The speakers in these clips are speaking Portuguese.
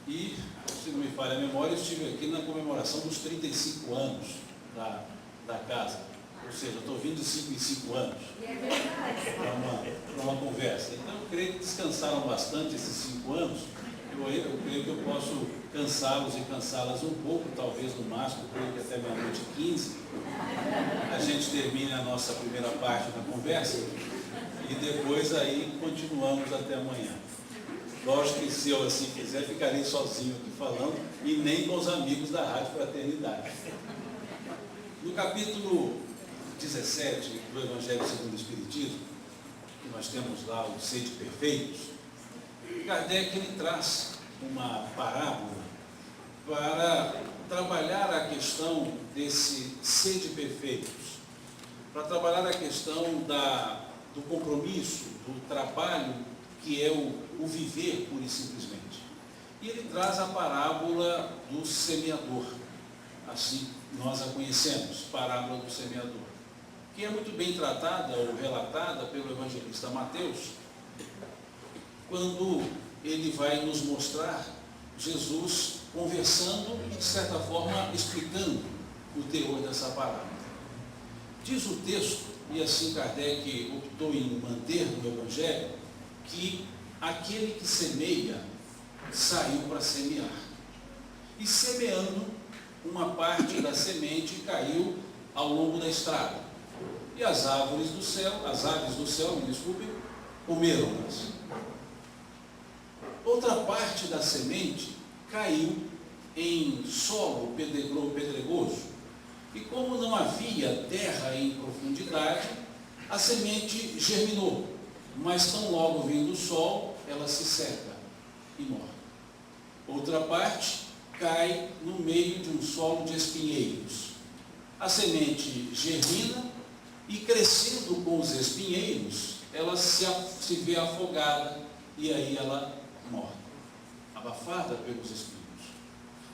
E, se não me falha a memória, eu estive aqui na comemoração dos 35 anos da casa. Ou seja, eu estou vindo de 5 em 5 anos para uma conversa. Então, eu creio que descansaram bastante esses 5 anos. Eu creio que eu posso cansá-los e cansá-las um pouco, talvez no máximo, eu creio que até meia-noite 15. A gente termine a nossa primeira parte da conversa e depois aí continuamos até amanhã. Lógico que se eu assim quiser, ficarei sozinho aqui falando e nem com os amigos da Rádio Fraternidade. No capítulo 17 do Evangelho segundo o Espiritismo, que nós temos lá o Sede Perfeitos, Kardec ele traz uma parábola para trabalhar a questão desse sede perfeitos, para trabalhar a questão do compromisso, do trabalho que é o viver pura e simplesmente. E ele traz a parábola do semeador, assim nós a conhecemos, parábola do semeador, que é muito bem tratada ou relatada pelo evangelista Mateus, quando ele vai nos mostrar Jesus conversando e, de certa forma, explicando o teor dessa parábola. Diz o texto, e assim Kardec optou em manter no Evangelho, que aquele que semeia saiu para semear. E semeando, uma parte da semente caiu ao longo da estrada. E as aves do céu, me desculpem, comeram-nas. Outra parte da semente caiu em solo pedregoso, e como não havia terra em profundidade, a semente germinou, mas tão logo vindo o sol, ela se seca e morre. Outra parte cai no meio de um solo de espinheiros. A semente germina e, crescendo com os espinheiros, ela se vê afogada e aí ela morre, abafada pelos espinhos.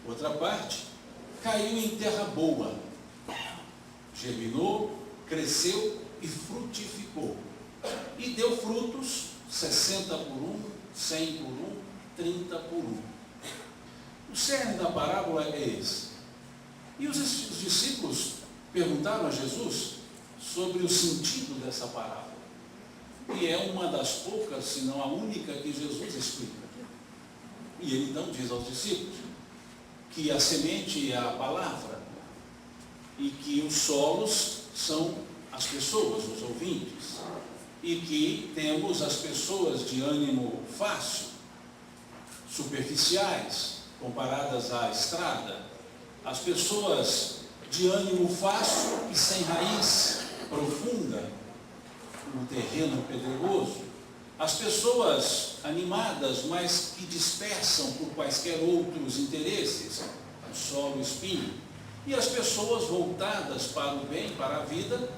Outra parte caiu em terra boa, germinou, cresceu e frutificou, e deu frutos 60 por 1, 100 por 1, 30 por 1. O cerne da parábola é esse. E os discípulos perguntaram a Jesus sobre o sentido dessa parábola, e é uma das poucas, se não a única, que Jesus explica. E ele então diz aos discípulos que a semente é a palavra e que os solos são as pessoas, os ouvintes, e que temos as pessoas de ânimo fácil, superficiais, comparadas à estrada, as pessoas de ânimo fácil e sem raiz profunda, no terreno pedregoso, as pessoas animadas, mas que dispersam por quaisquer outros interesses, o solo espinho, e as pessoas voltadas para o bem, para a vida,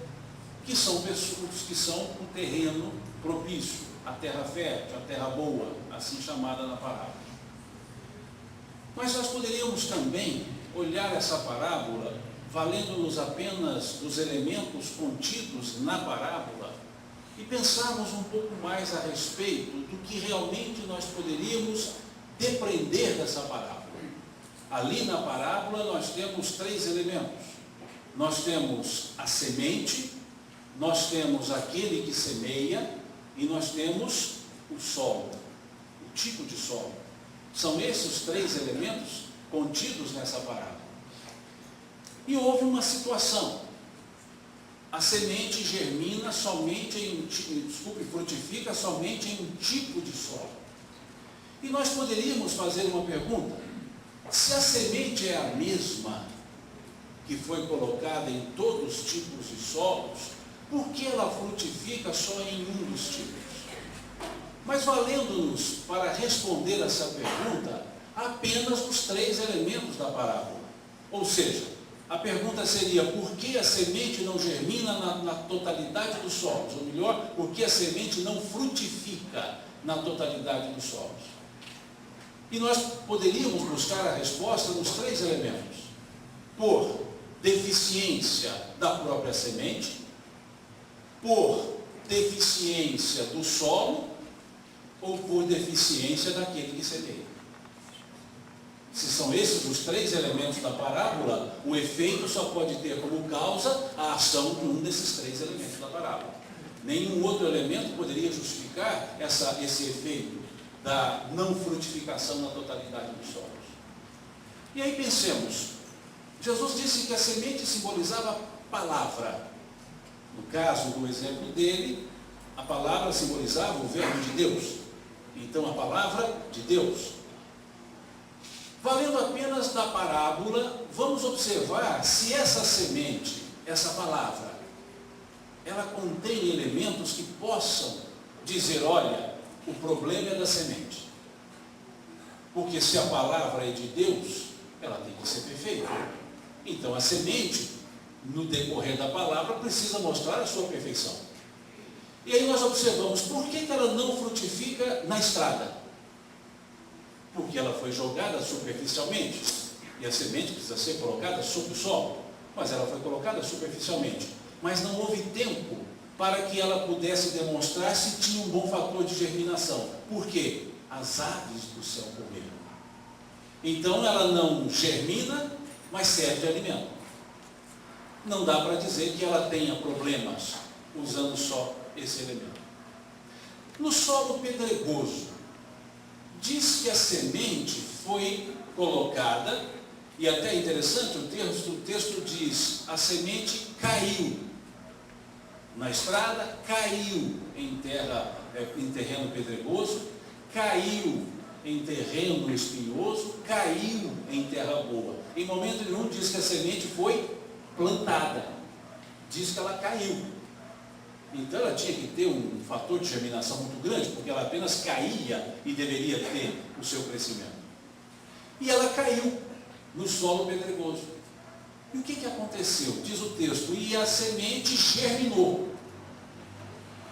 que são pessoas que são o terreno propício, a terra fértil, a terra boa, assim chamada na parábola. Mas nós poderíamos também olhar essa parábola, valendo-nos apenas dos elementos contidos na parábola, e pensarmos um pouco mais a respeito do que realmente nós poderíamos depreender dessa parábola. Ali na parábola nós temos 3 elementos. Nós temos a semente, nós temos aquele que semeia e nós temos o solo, o tipo de solo. São esses os 3 elementos contidos nessa parábola. E houve uma situação. A semente germina somente frutifica somente em um tipo de solo. E nós poderíamos fazer uma pergunta: se a semente é a mesma que foi colocada em todos os tipos de solos, por que ela frutifica só em um dos tipos? Mas valendo-nos para responder essa pergunta apenas os 3 elementos da parábola. Ou seja, a pergunta seria: por que a semente não germina na totalidade dos solos? Ou melhor, por que a semente não frutifica na totalidade dos solos? E nós poderíamos buscar a resposta nos 3 elementos: por deficiência da própria semente, por deficiência do solo ou por deficiência daquele que semeia. são esses os três elementos da parábola, o efeito só pode ter como causa a ação de um desses três elementos da parábola. Nenhum outro elemento poderia justificar esse efeito da não frutificação na totalidade dos solos. E aí pensemos, Jesus disse que a semente simbolizava a palavra. No caso do exemplo dele, a palavra simbolizava o verbo de Deus. Então, a palavra de Deus. Valendo apenas da parábola, vamos observar se essa semente, essa palavra, ela contém elementos que possam dizer, olha, o problema é da semente. Porque se a palavra é de Deus, ela tem que ser perfeita. Então, a semente, no decorrer da palavra, precisa mostrar a sua perfeição. E aí nós observamos, por que ela não frutifica na estrada? Porque ela foi jogada superficialmente, e a semente precisa ser colocada sob o solo, mas ela foi colocada superficialmente. Mas não houve tempo para que ela pudesse demonstrar se tinha um bom fator de germinação. Por quê? As aves do céu comeram. Então ela não germina, mas serve de alimento. Não dá para dizer que ela tenha problemas usando só esse elemento. No solo pedregoso, diz que a semente foi colocada, e até interessante, o texto diz, a semente caiu na estrada, caiu em terreno pedregoso, caiu em terreno espinhoso, caiu em terra boa. Em momento nenhum diz que a semente foi plantada, diz que ela caiu. Então ela tinha que ter um fator de germinação muito grande, porque ela apenas caía e deveria ter o seu crescimento. E ela caiu no solo pedregoso. E o que aconteceu? Diz o texto, e a semente germinou.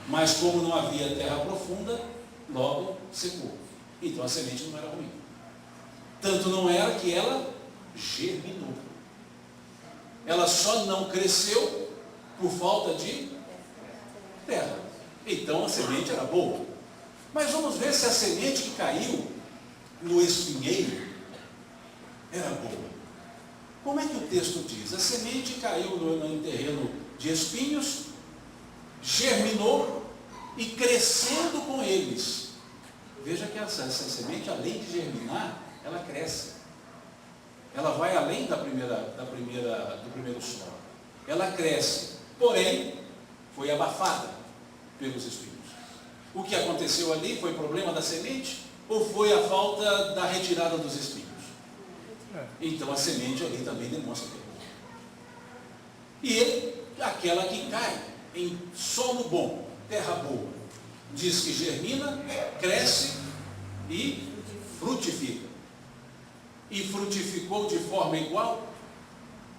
Mas como não havia terra profunda, logo secou. Então a semente não era ruim. Tanto não era que ela germinou. Ela só não cresceu por falta de terra. Então a semente era boa. Mas vamos ver se a semente que caiu no espinheiro era boa. Como é que o texto diz? A semente caiu no terreno de espinhos, germinou e crescendo com eles. Veja que essa semente, além de germinar, ela cresce. Ela vai além do primeiro solo. Ela cresce, porém, foi abafada pelos espinhos. O que aconteceu ali foi problema da semente ou foi a falta da retirada dos espinhos? Então a semente ali também demonstra que é boa. E aquela que cai em solo bom, terra boa, diz que germina, cresce e frutifica. E frutificou de forma igual?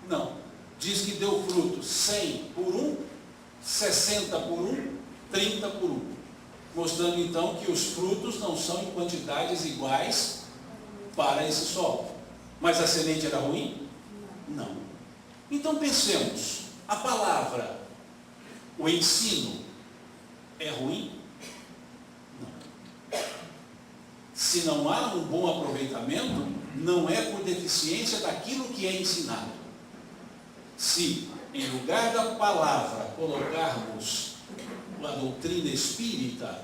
Não. Diz que deu fruto 100 por 1, 60 por 1, 30 por 1. Mostrando então que os frutos não são em quantidades iguais para esse solo. Mas a semente era ruim? Não. Então pensemos, a palavra, o ensino, é ruim? Não. Se não há um bom aproveitamento, não é por deficiência daquilo que é ensinado. Se, em lugar da palavra, colocarmos a doutrina espírita,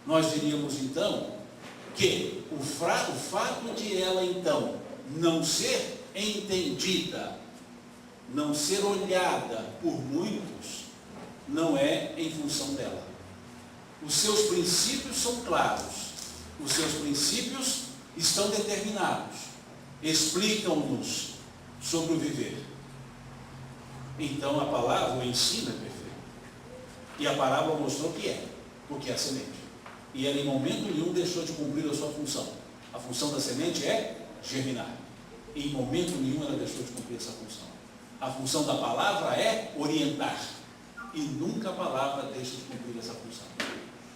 nós diríamos então que o fato de ela então não ser entendida, não ser olhada por muitos, não é em função dela. Os seus princípios são claros, os seus princípios estão determinados, explicam-nos sobre o viver. Então a palavra, o ensino é perfeito. E a parábola mostrou que é, porque é a semente. E ela em momento nenhum deixou de cumprir a sua função. A função da semente é germinar. E em momento nenhum ela deixou de cumprir essa função. A função da palavra é orientar. E nunca a palavra deixa de cumprir essa função.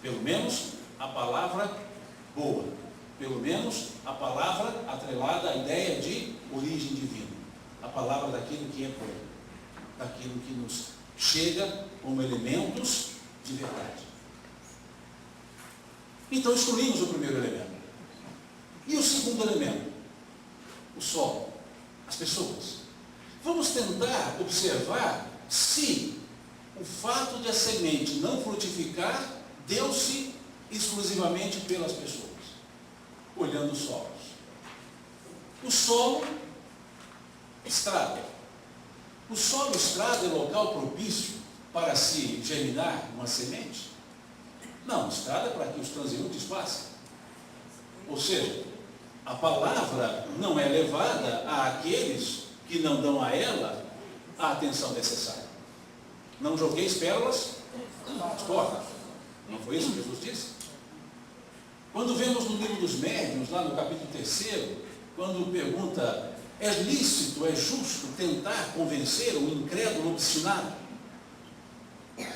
Pelo menos a palavra boa. Pelo menos a palavra atrelada à ideia de origem divina. A palavra daquilo que é bom. Daquilo que nos chega como elementos de verdade. Então excluímos o primeiro elemento. E o segundo elemento? o solo, as pessoas. Vamos tentar observar se o fato de a semente não frutificar deu-se exclusivamente pelas pessoas, olhando os solos. O solo, estrada. O solo estrada é local propício para se germinar uma semente? Não, estrada é para que os transeuntes passem. Ou seja, a palavra não é levada àqueles que não dão a ela a atenção necessária. Não jogueis pérolas nas portas. Não foi isso que Jesus disse? Quando vemos no livro dos Médiuns, lá no capítulo 3, quando pergunta, é lícito, é justo tentar convencer um incrédulo obstinado?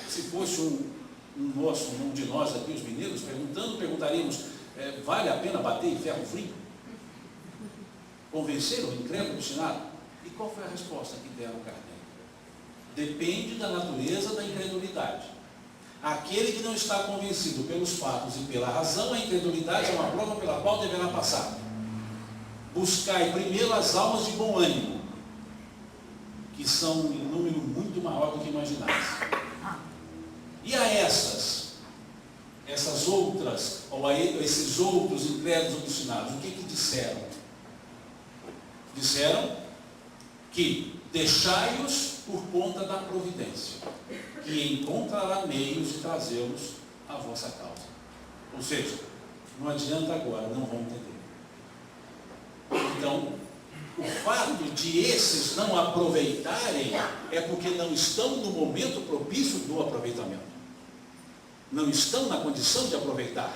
Se fosse um de nós aqui, os mineiros, perguntaríamos, vale a pena bater em ferro frio? Convencer o incrédulo obstinado? E qual foi a resposta que deram Kardec? Depende da natureza da incredulidade. Aquele que não está convencido pelos fatos e pela razão, a incredulidade é uma prova pela qual deverá passar. Buscai primeiro as almas de bom ânimo, que são em número muito maior do que imaginais. E a essas outras, ou a esses outros incrédulos obstinados, o que disseram? Disseram que deixai-os por conta da providência, que encontrará meios de trazê-los à vossa causa. Ou seja, não adianta agora, não vão entender. Então, o fato de esses não aproveitarem é porque não estão no momento propício do aproveitamento. Não estão na condição de aproveitar.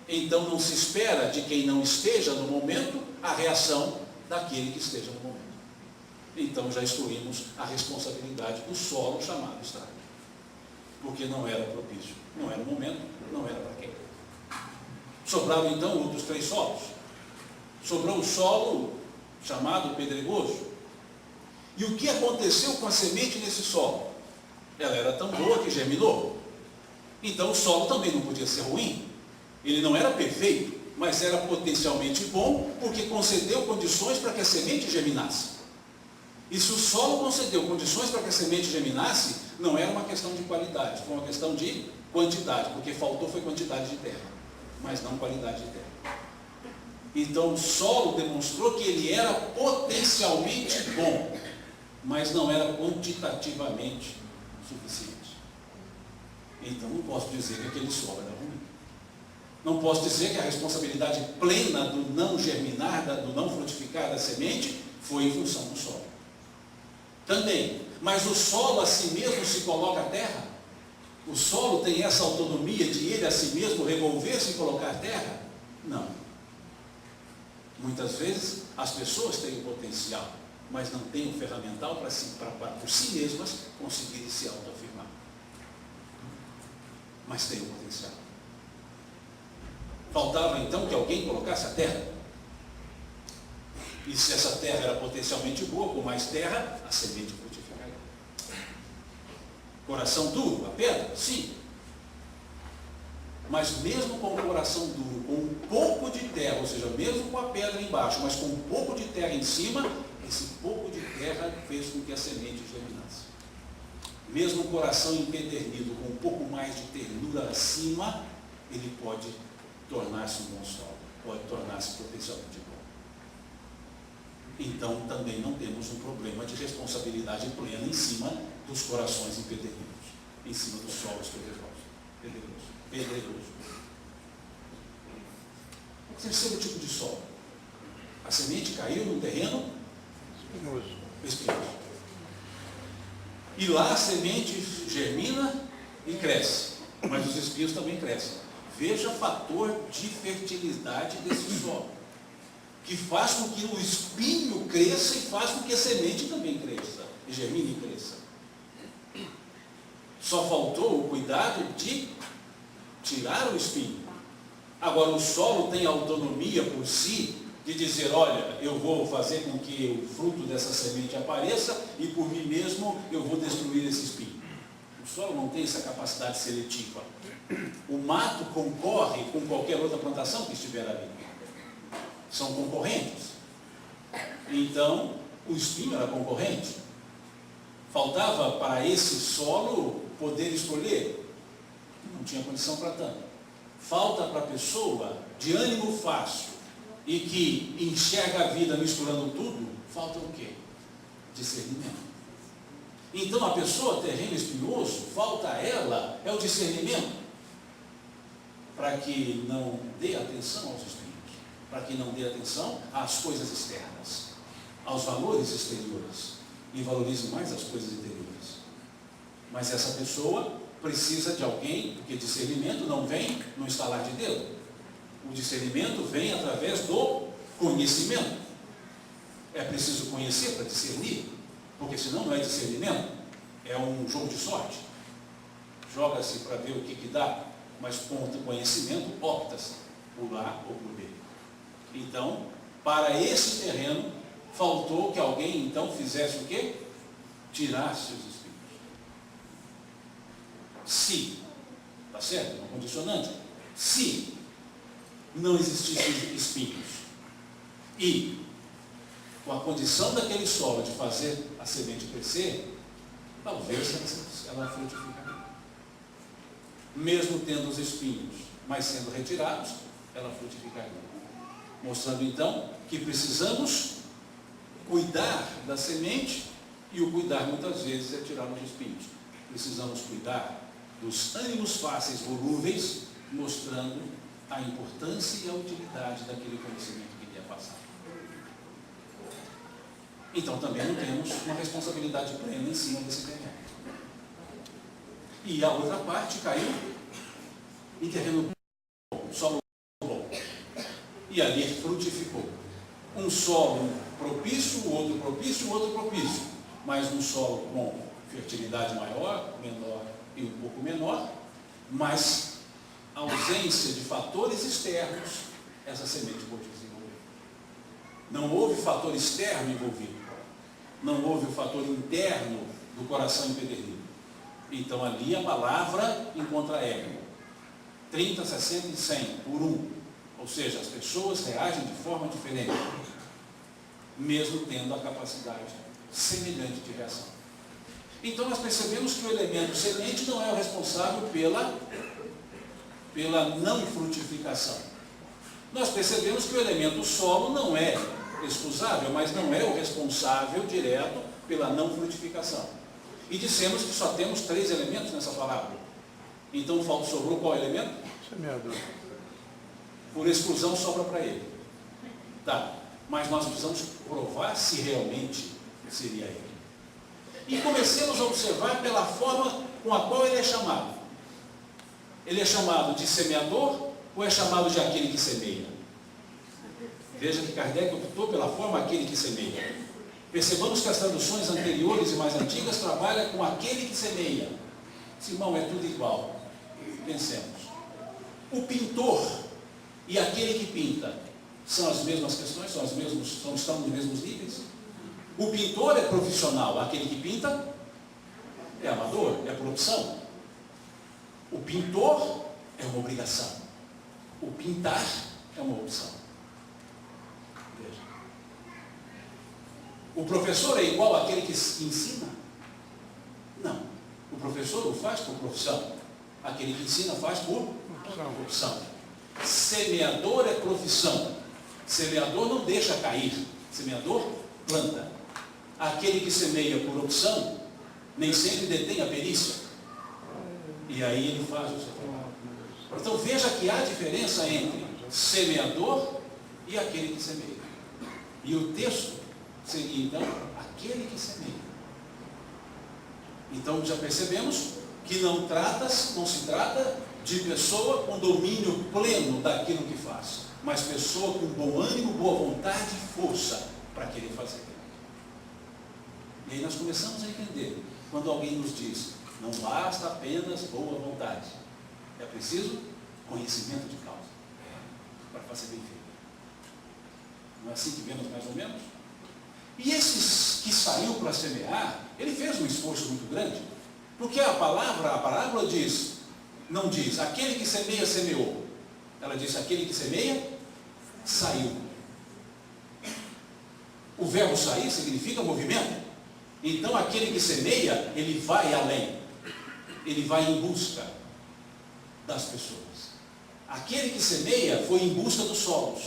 Então não se espera de quem não esteja no momento a reação daquele que esteja no momento. Então já excluímos a responsabilidade do solo chamado estrada. Porque não era propício, não era o momento, não era para quem. Sobraram então outros 3 solos. Sobrou o solo chamado pedregoso. E o que aconteceu com a semente nesse solo? Ela era tão boa que germinou. Então o solo também não podia ser ruim. Ele não era perfeito, mas era potencialmente bom, porque concedeu condições para que a semente germinasse. E se o solo concedeu condições para que a semente germinasse, não era uma questão de qualidade, foi uma questão de quantidade, porque faltou foi quantidade de terra, mas não qualidade de terra. Então o solo demonstrou que ele era potencialmente bom, mas não era quantitativamente suficiente. Então não posso dizer que aquele solo era ruim. Não posso dizer que a responsabilidade plena do não germinar, do não frutificar da semente, foi em função do solo. Também, mas o solo a si mesmo se coloca a terra? O solo tem essa autonomia de ele a si mesmo revolver-se e colocar terra? Não. Muitas vezes as pessoas têm o potencial, mas não têm o ferramental para por si mesmas conseguirem se autoafirmar. Mas têm o potencial. Faltava então que alguém colocasse a terra. E se essa terra era potencialmente boa, com mais terra, a semente frutificaria. Coração duro, a pedra? Sim. Mas mesmo com o coração duro, com um pouco de terra, ou seja, mesmo com a pedra embaixo, mas com um pouco de terra em cima, esse pouco de terra fez com que a semente germinasse. Mesmo o coração empedernido, com um pouco mais de ternura acima, ele pode tornar-se um bom solo, pode tornar-se potencialmente bom. Então também não temos um problema de responsabilidade plena em cima dos corações empedernidos, em cima dos solos pedregosos. O terceiro tipo de solo. A semente caiu no terreno espinhoso. E lá a semente germina e cresce, mas os espinhos também crescem. Veja o fator de fertilidade desse solo, que faz com que o espinho cresça e faz com que a semente também cresça, e germine e cresça. Só faltou o cuidado de tirar o espinho. Agora o solo tem autonomia por si de dizer, olha, eu vou fazer com que o fruto dessa semente apareça e por mim mesmo eu vou destruir esse espinho. O solo não tem essa capacidade seletiva. O mato concorre com qualquer outra plantação que estiver ali. São concorrentes. Então, o espinho era concorrente. Faltava para esse solo poder escolher. Não tinha condição para tanto. Falta para a pessoa de ânimo fácil e que enxerga a vida misturando tudo, falta o quê? Discernimento. Então, a pessoa terreno espinhoso, falta a ela é o discernimento, para que não dê atenção aos espinhos, para que não dê atenção às coisas externas, aos valores exteriores, e valorize mais as coisas interiores. Mas essa pessoa precisa de alguém, porque discernimento não vem no estalar de dedo. O discernimento vem através do conhecimento. É preciso conhecer para discernir, porque senão não é discernimento, é um jogo de sorte. Joga-se para ver o que dá, mas com o conhecimento opta-se por A ou por B. Então, para esse terreno, faltou que alguém então fizesse o quê? Tirasse os espinhos. Se, tá certo? Um condicionante. Se não existissem espinhos e com a condição daquele solo de fazer a semente crescer, talvez ela frutificaria. Mesmo tendo os espinhos, mas sendo retirados, ela frutificaria. Mostrando então que precisamos cuidar da semente, e o cuidar muitas vezes é tirar os espinhos. Precisamos cuidar dos ânimos fáceis, volúveis, mostrando a importância e a utilidade daquele conhecimento que lhe é passado. Então também não temos uma responsabilidade plena em cima desse terreno. E a outra parte caiu em terreno bom, solo bom. E ali frutificou. Um solo propício, o outro propício, o outro propício. Mas um solo com fertilidade maior, menor e um pouco menor, mas a ausência de fatores externos, essa semente pode desenvolver. Não houve fator externo envolvido. Não houve o fator interno do coração empedernido. Então ali a palavra encontra eco. 30, 60 e 100 por 1. Ou seja, as pessoas reagem de forma diferente, mesmo tendo a capacidade semelhante de reação. Então nós percebemos que o elemento semente não é o responsável pela não frutificação. Nós percebemos que o elemento solo não é excusável, mas não é o responsável direto pela não frutificação. E dissemos que só temos 3 elementos nessa palavra. Então sobrou qual elemento? Semeador. Por exclusão sobra para ele. Tá, mas nós precisamos provar se realmente seria ele. E comecemos a observar pela forma com a qual ele é chamado. Ele é chamado de semeador ou é chamado de aquele que semeia? Veja que Kardec optou pela forma aquele que semeia. Percebamos que as traduções anteriores e mais antigas trabalham com aquele que semeia. Simão, é tudo igual. Pensemos. O pintor e aquele que pinta são as mesmas questões, estão nos mesmos níveis? O pintor é profissional, aquele que pinta é amador, é por opção. O pintor é uma obrigação. O pintar é uma opção. Veja. O professor é igual àquele que ensina? Não. O professor o faz por profissão. Aquele que ensina faz por opção. Semeador é profissão. Semeador não deixa cair. Semeador planta. Aquele que semeia por opção nem sempre detém a perícia. E aí ele faz o seu trabalho. Então veja que há diferença entre semeador e aquele que semeia. E o texto seria então aquele que semeia. Então já percebemos que não se trata de pessoa com domínio pleno daquilo que faz, mas pessoa com bom ânimo, boa vontade e força para querer fazer. E aí nós começamos a entender, quando alguém nos diz, não basta apenas boa vontade, é preciso conhecimento de causa para fazer bem feito. Não é assim que vemos mais ou menos? E esses que saiu para semear, ele fez um esforço muito grande, porque a parábola diz, não diz, aquele que semeia, semeou. Ela diz, aquele que semeia, saiu. O verbo sair significa movimento. Então aquele que semeia, ele vai além. Ele vai em busca das pessoas. Aquele que semeia foi em busca dos solos.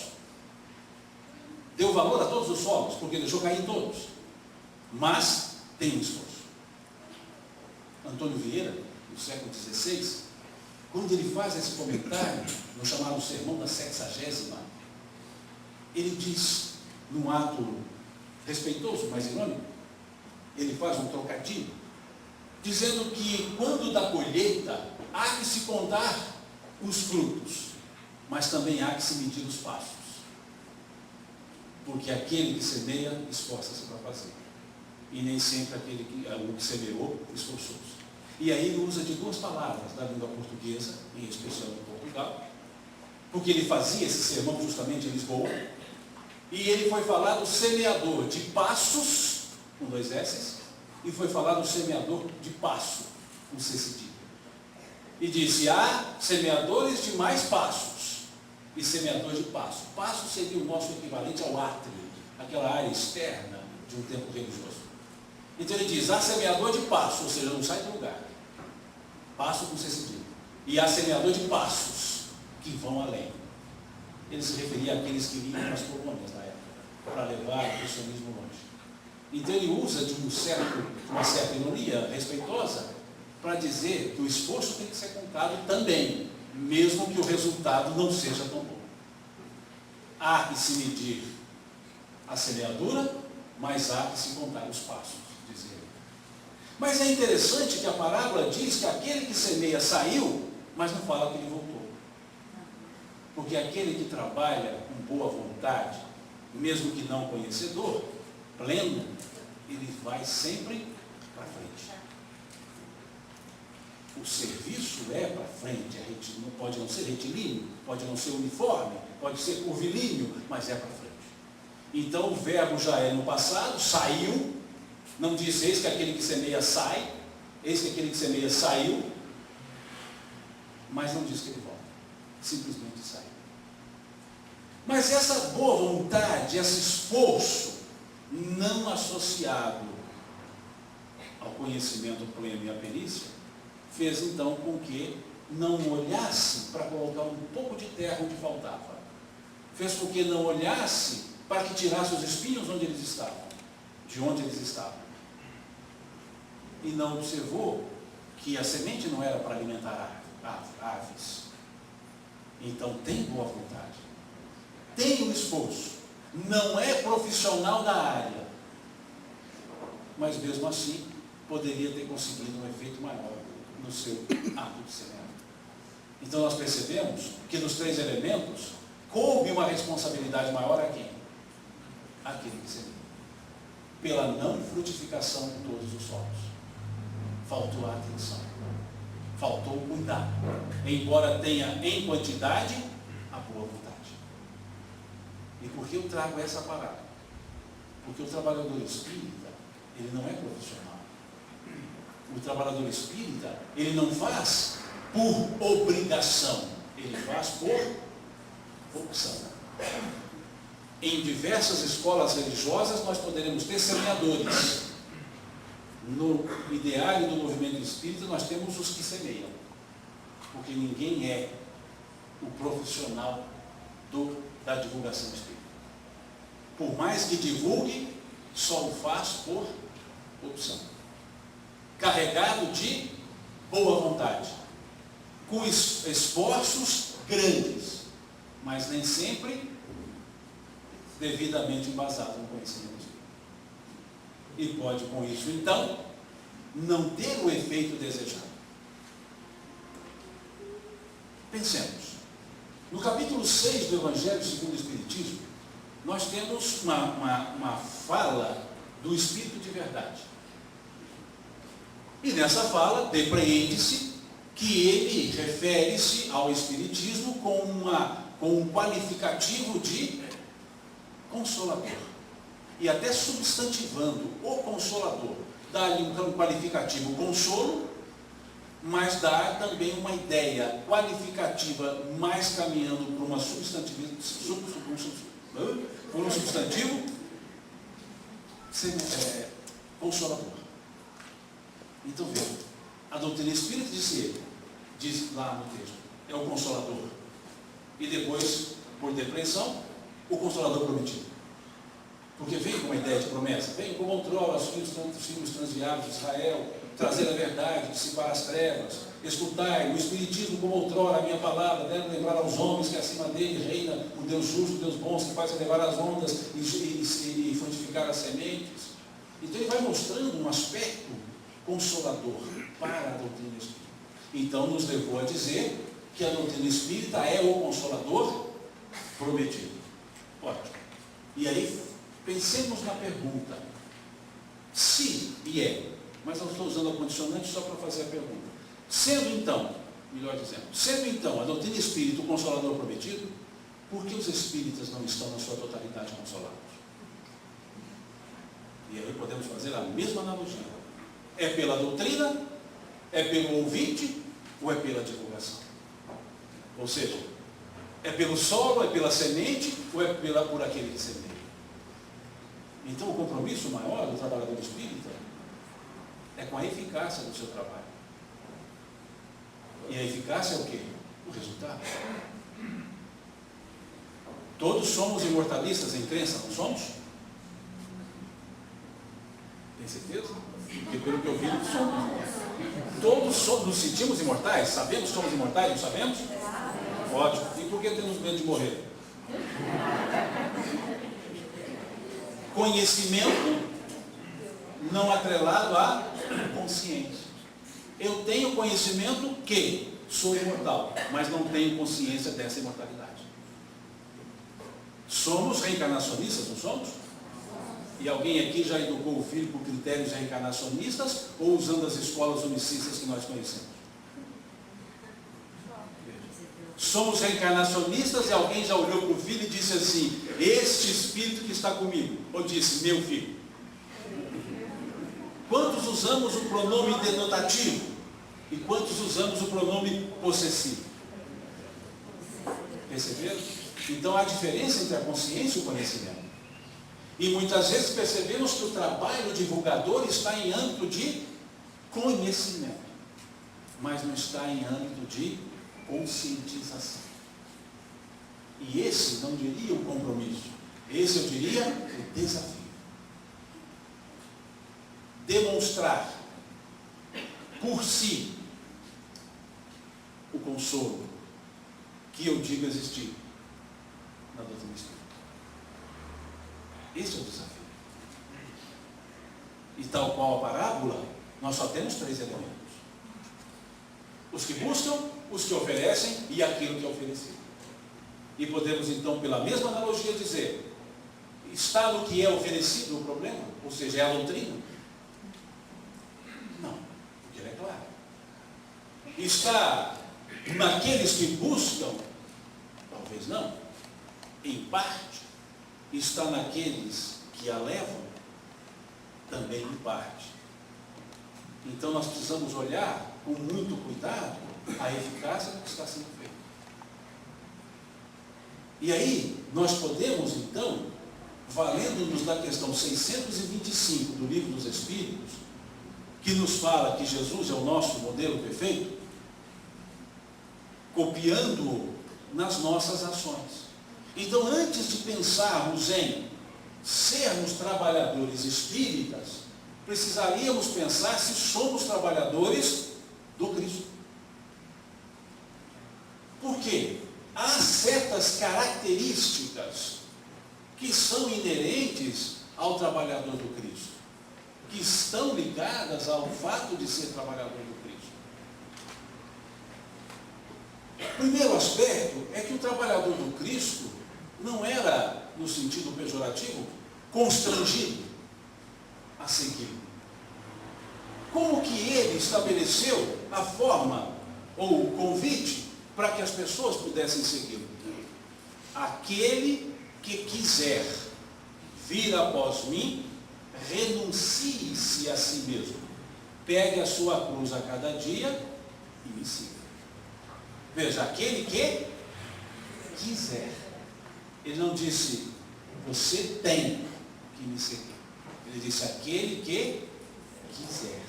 Deu valor a todos os solos, porque deixou cair em todos. Mas tem um esforço. Antônio Vieira, no século XVI, quando ele faz esse comentário, no chamado Sermão da 60ª, ele diz, num ato respeitoso, mas irônico, ele faz um trocadilho, dizendo que quando da colheita há que se contar os frutos, mas também há que se medir os passos. Porque aquele que semeia esforça-se para fazer. E nem sempre o que semeou esforçou-se. E aí ele usa de duas palavras da língua portuguesa, em especial em Portugal, porque ele fazia esse sermão justamente em Lisboa, e ele foi falar do semeador de passos, com 2 S's, e foi falar do semeador de passo, com C cedilha. E disse, há semeadores de mais passos, e semeador de passo. Passo seria o nosso equivalente ao átrio, aquela área externa de um templo religioso. Então ele diz, há semeador de passo, ou seja, não sai do lugar. Passo com C cedilha. E há semeador de passos, que vão além. Ele se referia àqueles que vinham para as colônias na época, para levar o cristianismo longe. Então ele usa de uma certa ironia respeitosa para dizer que o esforço tem que ser contado também, mesmo que o resultado não seja tão bom. Há que se medir a semeadura, mas há que se contar os passos, diz ele. Mas é interessante que a parábola diz que aquele que semeia saiu, mas não fala que ele voltou. Porque aquele que trabalha com boa vontade, mesmo que não conhecedor, pleno, ele vai sempre para frente. O serviço é para frente, pode não ser retilíneo, pode não ser uniforme, pode ser curvilíneo, mas é para frente. Então o verbo já é no passado, saiu, não diz eis que aquele que semeia sai, eis que aquele que semeia saiu, mas não diz que ele volta, simplesmente sai. Mas essa boa vontade, esse esforço, não associado ao conhecimento pleno e à perícia, fez então com que não olhasse para colocar um pouco de terra onde faltava. Fez com que não olhasse para que tirasse os espinhos onde eles estavam, de onde eles estavam. E não observou que a semente não era para alimentar aves. Então tem boa vontade, tem o esforço, não é profissional da área, mas mesmo assim poderia ter conseguido um efeito maior no seu ato de semear. Então nós percebemos que nos 3 elementos coube uma responsabilidade maior a quem? Aquele que semeia. Pela não frutificação de todos os solos. Faltou a atenção. Faltou o cuidado. Embora tenha em quantidade a boa vontade. E por que eu trago essa parábola? Porque o trabalhador espírita, ele não é profissional. O trabalhador espírita, ele não faz por obrigação, ele faz por opção. Em diversas escolas religiosas nós poderemos ter semeadores. No ideário do movimento espírita nós temos os que semeiam, porque ninguém é o profissional da divulgação espírita. Por mais que divulgue, só o faz por opção. Carregado de boa vontade, com esforços grandes, mas nem sempre devidamente embasado no conhecimento espírita. E pode, com isso, então, não ter o efeito desejado. Pensemos. No capítulo 6 do Evangelho segundo o Espiritismo, nós temos uma fala do Espírito de verdade. E nessa fala, depreende-se que ele refere-se ao Espiritismo com um qualificativo de consolador. E até substantivando o consolador, dá-lhe um qualificativo consolo, mas dá também uma ideia qualificativa, mais caminhando para um substantivo Consolador. Então veja, a doutrina espírita diz lá no texto, é o Consolador. E depois, por depressão, o Consolador prometido. Porque vem com uma ideia de promessa, vem como outrora os filhos transviados de Israel, trazer a verdade, dissipar as trevas, escutai o Espiritismo como outrora a minha palavra, deve lembrar aos homens que acima dele reina o Deus justo, o Deus bom, que faz elevar as ondas e frutificar as sementes. Então ele vai mostrando um aspecto consolador para a doutrina espírita. Então nos levou a dizer que a doutrina espírita é o Consolador prometido. Ótimo. E aí pensemos na pergunta, se e é, mas eu estou usando a condicionante só para fazer a pergunta. Sendo então, melhor dizendo, sendo então a doutrina espírita o Consolador prometido, por que os espíritas não estão na sua totalidade consolados? E aí podemos fazer a mesma analogia. É pela doutrina, é pelo ouvinte ou é pela divulgação? Ou seja, é pelo solo, é pela semente ou é por aquele que semeia? Então o compromisso maior do trabalhador espírita é com a eficácia do seu trabalho. E a eficácia é o quê? O resultado. Todos somos imortalistas em crença, não somos? Tem certeza? Porque pelo que eu vi, somos. Todos nos sentimos imortais? Sabemos que somos imortais, não sabemos? Ótimo. E por que temos medo de morrer? Conhecimento não atrelado à consciência. Eu tenho conhecimento que sou imortal, mas não tenho consciência dessa imortalidade. Somos reencarnacionistas, não somos? E alguém aqui já educou o filho por critérios reencarnacionistas ou usando as escolas unicistas que nós conhecemos? Somos reencarnacionistas e alguém já olhou para o filho e disse assim, este espírito que está comigo, ou disse, meu filho. Quantos usamos o pronome denotativo? E quantos usamos o pronome possessivo? Perceberam? Então há diferença entre a consciência e o conhecimento. E muitas vezes percebemos que o trabalho divulgador está em âmbito de conhecimento, mas não está em âmbito de conscientização. E esse não diria o compromisso, esse eu diria o desafio. Demonstrar por si o consolo que eu digo existir na doutrina espírita. Esse é o desafio. E tal qual a parábola, nós só temos 3 elementos: os que buscam, os que oferecem e aquilo que é oferecido. E podemos então, pela mesma analogia, dizer, está no que é oferecido o problema? Ou seja, é a doutrina? Não, porque ele é claro. Está naqueles que buscam? Talvez não. Em parte. Está naqueles que a levam? Também em parte. Então nós precisamos olhar com muito cuidado a eficácia do que está sendo feito. E aí nós podemos então, valendo-nos da questão 625 do Livro dos Espíritos, que nos fala que Jesus é o nosso modelo perfeito, copiando-o nas nossas ações. Então, antes de pensarmos em sermos trabalhadores espíritas, precisaríamos pensar se somos trabalhadores do Cristo. Por quê? Há certas características que são inerentes ao trabalhador do Cristo, que estão ligadas ao fato de ser trabalhador do Cristo. O primeiro aspecto é que o trabalhador do Cristo não era, no sentido pejorativo, constrangido a segui-lo. Como que ele estabeleceu a forma ou o convite para que as pessoas pudessem segui-lo? Aquele que quiser vir após mim, renuncie-se a si mesmo, pegue a sua cruz a cada dia e me siga. Veja, aquele que quiser. Ele não disse, você tem que me seguir. Ele disse, aquele que quiser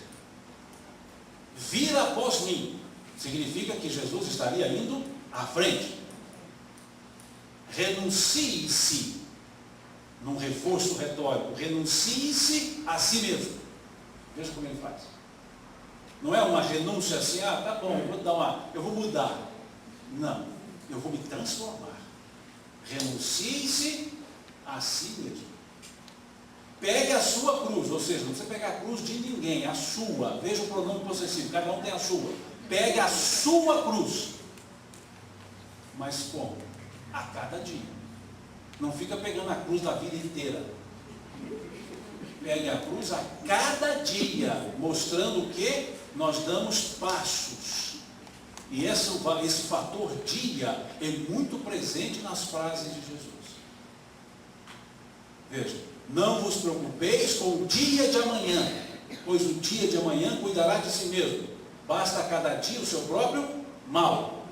vir após mim, significa que Jesus estaria indo à frente. Renuncie-se, num reforço retórico, renuncie-se a si mesmo. Veja como ele faz. Não é uma renúncia assim, tá bom, eu vou mudar. Não, eu vou me transformar. Renuncie-se a si mesmo. Pegue a sua cruz, ou seja, não precisa pegar a cruz de ninguém, a sua. Veja o pronome possessivo, cada um tem a sua. Pegue a sua cruz. Mas como? A cada dia. Não fica pegando a cruz da vida inteira. Pegue a cruz a cada dia, mostrando que nós damos passos. E esse fator dia é muito presente nas frases de Jesus. Veja, não vos preocupeis com o dia de amanhã, pois o dia de amanhã cuidará de si mesmo. Basta a cada dia o seu próprio mal.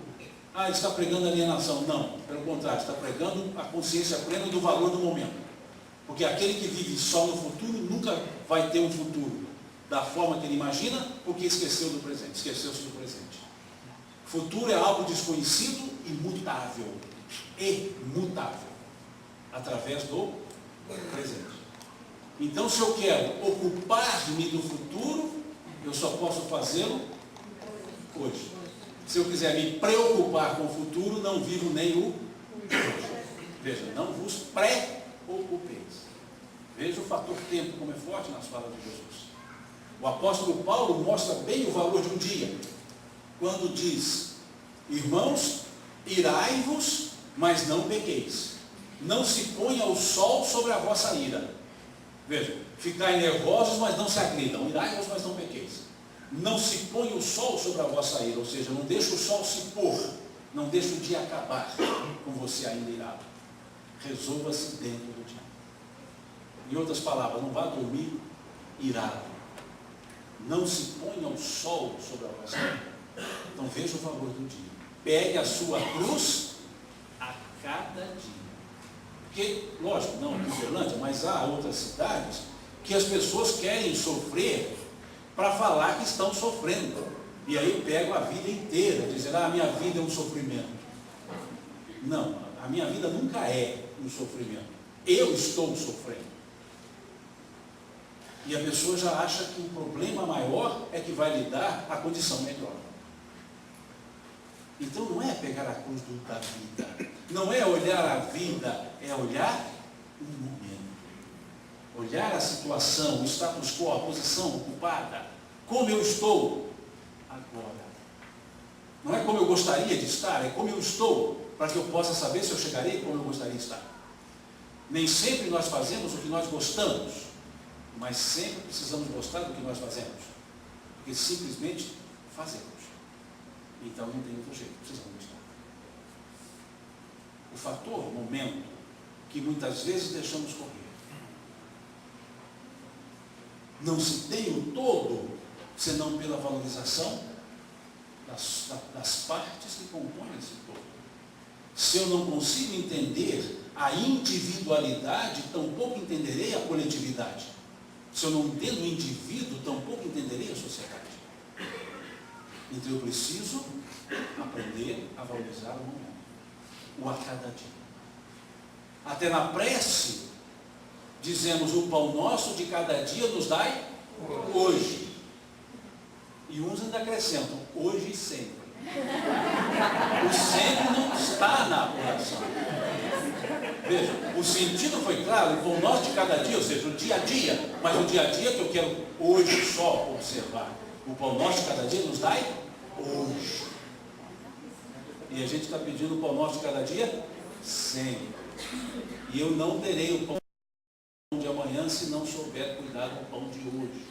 Ele está pregando alienação. Não, pelo contrário, está pregando a consciência plena do valor do momento. Porque aquele que vive só no futuro nunca vai ter um futuro da forma que ele imagina, porque esqueceu do presente, esqueceu-se do presente. Futuro é algo desconhecido e mutável. Imutável. Através do presente. Então, se eu quero ocupar-me do futuro, eu só posso fazê-lo hoje. Se eu quiser me preocupar com o futuro, não vivo nem o hoje. Veja, não vos preocupeis. Veja o fator tempo, como é forte nas falas de Jesus. O apóstolo Paulo mostra bem o valor de um dia, quando diz, irmãos, irai-vos, mas não pequeis. Não se ponha o sol sobre a vossa ira. Veja, ficai nervosos, mas não se agridam. Irai-vos, mas não pequeis. Não se põe o sol sobre a vossa ira, ou seja, não deixa o sol se pôr, não deixa o dia acabar com você ainda irado. Resolva-se dentro do dia. Em outras palavras, não vá dormir irado. Não se ponha o sol sobre a vossa ira. Então veja o valor do dia. Pegue a sua cruz a cada dia. Porque, lógico, não em Uberlândia, mas há outras cidades que as pessoas querem sofrer para falar que estão sofrendo. E aí pegam a vida inteira, dizendo, a minha vida é um sofrimento. Não, a minha vida nunca é um sofrimento. Eu estou sofrendo. E a pessoa já acha que o problema maior é que vai lhe dar a condição melhor. Então não é pegar a cruz da vida, não é olhar a vida, é olhar o momento. Olhar a situação, o status quo, a posição ocupada, como eu estou agora. Não é como eu gostaria de estar, é como eu estou, para que eu possa saber se eu chegarei como eu gostaria de estar. Nem sempre nós fazemos o que nós gostamos, mas sempre precisamos gostar do que nós fazemos, porque simplesmente fazemos. Então não tem outro jeito, precisamos gostar. O fator momento, que muitas vezes deixamos correr. Não se tem o todo, senão pela valorização das partes que compõem esse todo. Se eu não consigo entender a individualidade, tampouco entenderei a coletividade. Se eu não entendo o indivíduo, tampouco entenderei a sociedade. Então eu preciso aprender a valorizar o momento, o a cada dia. Até na prece, dizemos, o pão nosso de cada dia nos dai hoje. E uns ainda acrescentam, hoje e sempre. O sempre não está na oração. Veja, o sentido foi claro, o pão nosso de cada dia, ou seja, o dia a dia. Mas o dia a dia que eu quero hoje só observar. O pão nosso de cada dia nos dai hoje. E a gente está pedindo o pão nosso de cada dia sempre. E eu não terei o pão de amanhã se não souber cuidar do pão de hoje.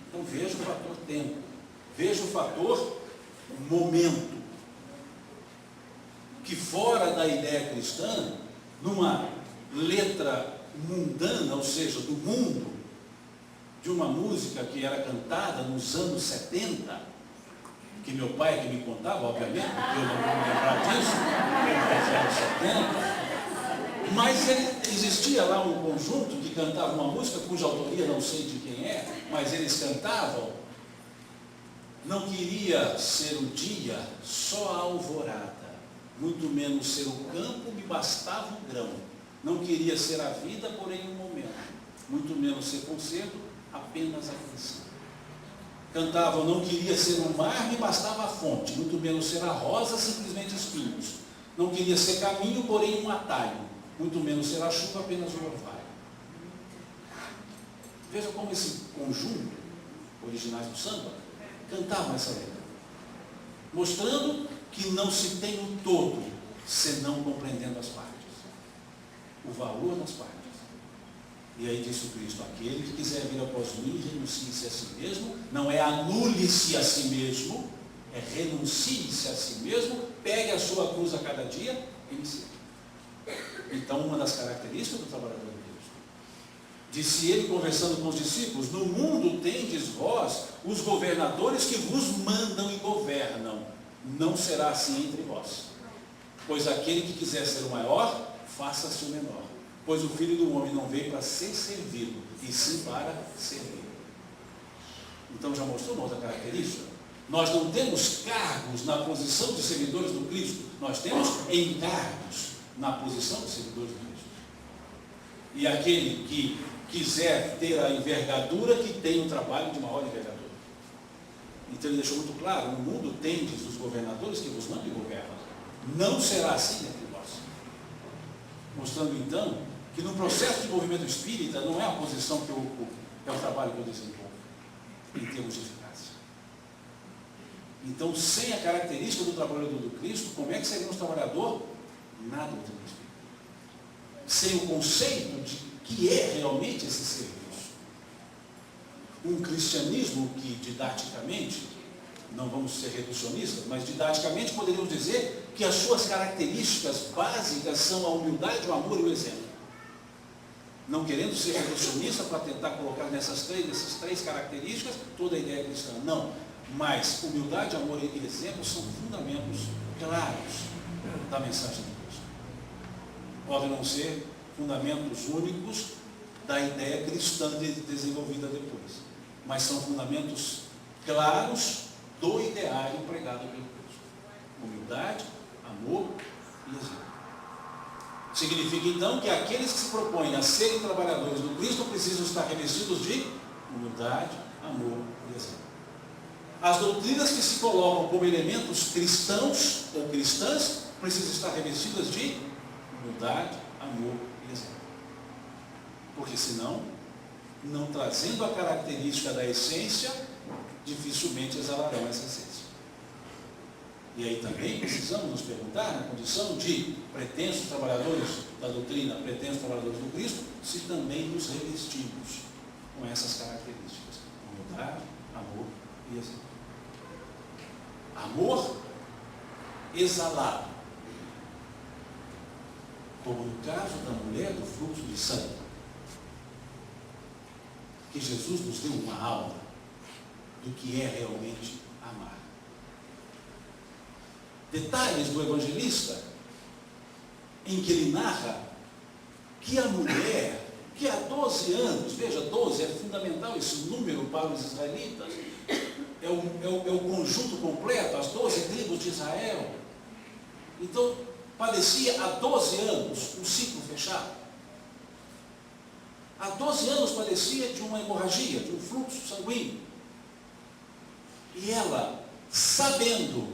Então veja o fator tempo, veja o fator momento, que fora da ideia cristã, numa letra mundana, ou seja, do mundo, de uma música que era cantada nos anos 70, que meu pai que me contava, obviamente, porque eu não vou me lembrar disso, nos anos 70, Mas existia lá um conjunto que cantava uma música, cuja autoria não sei de quem é, mas eles cantavam: não queria ser o dia só a alvorada, muito menos ser o campo, me bastava o grão. Não queria ser a vida, porém um momento, muito menos ser concerto, apenas a canção. Cantavam: não queria ser o mar, me bastava a fonte, muito menos ser a rosa, simplesmente espinhos. Não queria ser caminho, porém um atalho, muito menos ser a chuva, apenas um orvalho. Veja como esse conjunto, originais do samba, cantavam essa letra, mostrando que não se tem o todo, senão compreendendo as partes, o valor das partes. E aí disse o Cristo: aquele que quiser vir após mim, renuncie-se a si mesmo. Não é anule-se a si mesmo, é renuncie-se a si mesmo, pegue a sua cruz a cada dia e me siga. Então, uma das características do trabalhador de Deus, disse ele conversando com os discípulos: no mundo tendes vós os governadores que vos mandam e governam. Não será assim entre vós. Pois aquele que quiser ser o maior, faça-se o menor. Pois o Filho do Homem não veio para ser servido, e sim para servir. Então já mostrou uma outra característica. Nós não temos cargos na posição de servidores do Cristo, nós temos encargos na posição de servidores do Cristo. E aquele que quiser ter a envergadura, que tem um trabalho de maior envergadura. Então ele deixou muito claro: no mundo tendes os governadores que vos mandam e governam. Não será assim entre vós. Mostrando então que no processo de movimento espírita não é a posição que eu ocupo, é o trabalho que eu desenvolvo, em termos de eficácia. Então, sem a característica do trabalhador do Cristo, como é que seria um trabalhador? Nada do Espírito. Sem o conceito de que é realmente esse serviço. Um cristianismo que, didaticamente, não vamos ser reducionistas, mas didaticamente poderíamos dizer que as suas características básicas são a humildade, o amor e o exemplo. Não querendo ser reducionista para tentar colocar nessas três características toda a ideia cristã. Não. Mas humildade, amor e exemplo são fundamentos claros da mensagem de Cristo. Podem não ser fundamentos únicos da ideia cristã desenvolvida depois, mas são fundamentos claros do ideário pregado pelo Cristo. Humildade, amor e exemplo. Significa então que aqueles que se propõem a serem trabalhadores do Cristo precisam estar revestidos de humildade, amor e exemplo. As doutrinas que se colocam como elementos cristãos ou cristãs precisam estar revestidas de humildade, amor e exemplo. Porque senão, não trazendo a característica da essência, dificilmente exalarão essa essência. E aí também precisamos nos perguntar, na condição de pretensos trabalhadores da doutrina, pretensos trabalhadores do Cristo, se também nos revestimos com essas características: humildade, amor e exemplo. Amor exalado, como no caso da mulher do fluxo de sangue, que Jesus nos deu uma aula do que é realmente amar. Detalhes do evangelista em que ele narra que a mulher, que há 12 anos, veja, 12 é fundamental esse número para os israelitas, é o conjunto completo, as 12 tribos de Israel. Então, padecia há 12 anos um ciclo fechado. Há 12 anos padecia de uma hemorragia, de um fluxo sanguíneo. E ela, sabendo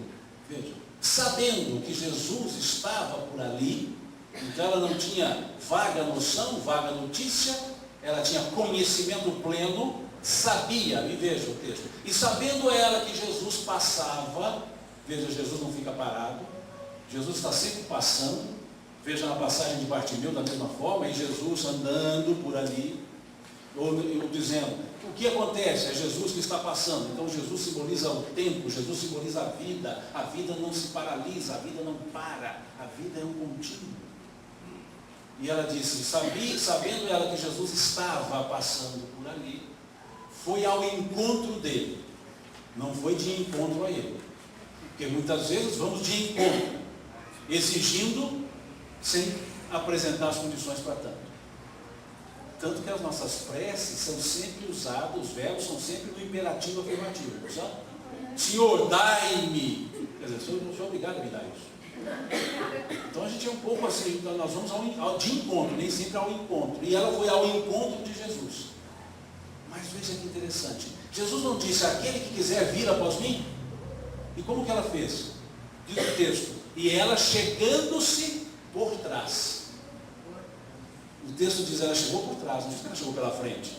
que Jesus estava por ali, então ela não tinha vaga noção, vaga notícia, ela tinha conhecimento pleno, sabia, e veja o texto, e sabendo ela que Jesus passava, veja, Jesus não fica parado, Jesus está sempre passando, veja na passagem de Bartimeu da mesma forma, e Jesus andando por ali, ou dizendo, o que acontece? É Jesus que está passando. Então Jesus simboliza o tempo, Jesus simboliza a vida não se paralisa, a vida não para, a vida é um contínuo. E ela disse, sabendo ela que Jesus estava passando por ali, foi ao encontro dele, não foi de encontro a ele, porque muitas vezes vamos de encontro, exigindo sem apresentar as condições para tanto. Tanto que as nossas preces são sempre usadas, os verbos são sempre no imperativo afirmativo, não sabe? Senhor, dai-me. Quer dizer, eu sou obrigado a me dar isso. Então a gente é um pouco assim, nós vamos de encontro, nem sempre ao encontro. E ela foi ao encontro de Jesus. Mas veja que interessante. Jesus não disse, aquele que quiser vir após mim? E como que ela fez? Diz o texto, e ela chegando-se por trás. O texto diz, ela chegou por trás, não diz que ela chegou pela frente.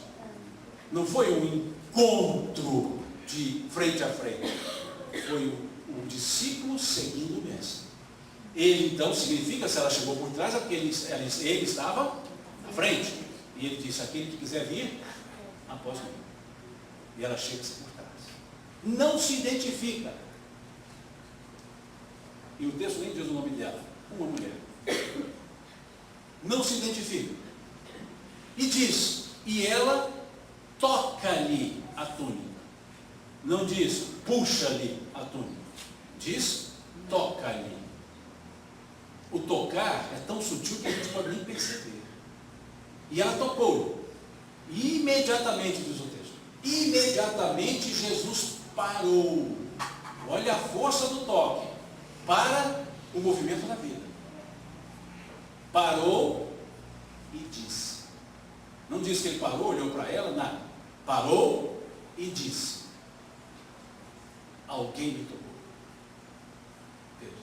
Não foi um encontro de frente a frente. Foi um discípulo seguindo o mestre. Ele então significa, se ela chegou por trás, é porque ele estava à frente. E ele disse, aquele que quiser vir, após mim. E ela chega-se por trás. Não se identifica. E o texto nem diz o nome dela. Uma mulher. Não se identifica. E diz, e ela toca-lhe a túnica. Não diz, puxa-lhe a túnica. Diz, toca-lhe. O tocar é tão sutil que a gente pode nem perceber. E ela tocou. E imediatamente, diz o texto, imediatamente Jesus parou. Olha a força do toque para o movimento da vida. Parou e disse. Não disse que ele parou, olhou para ela, nada. Parou e disse. Alguém me tocou. Veja.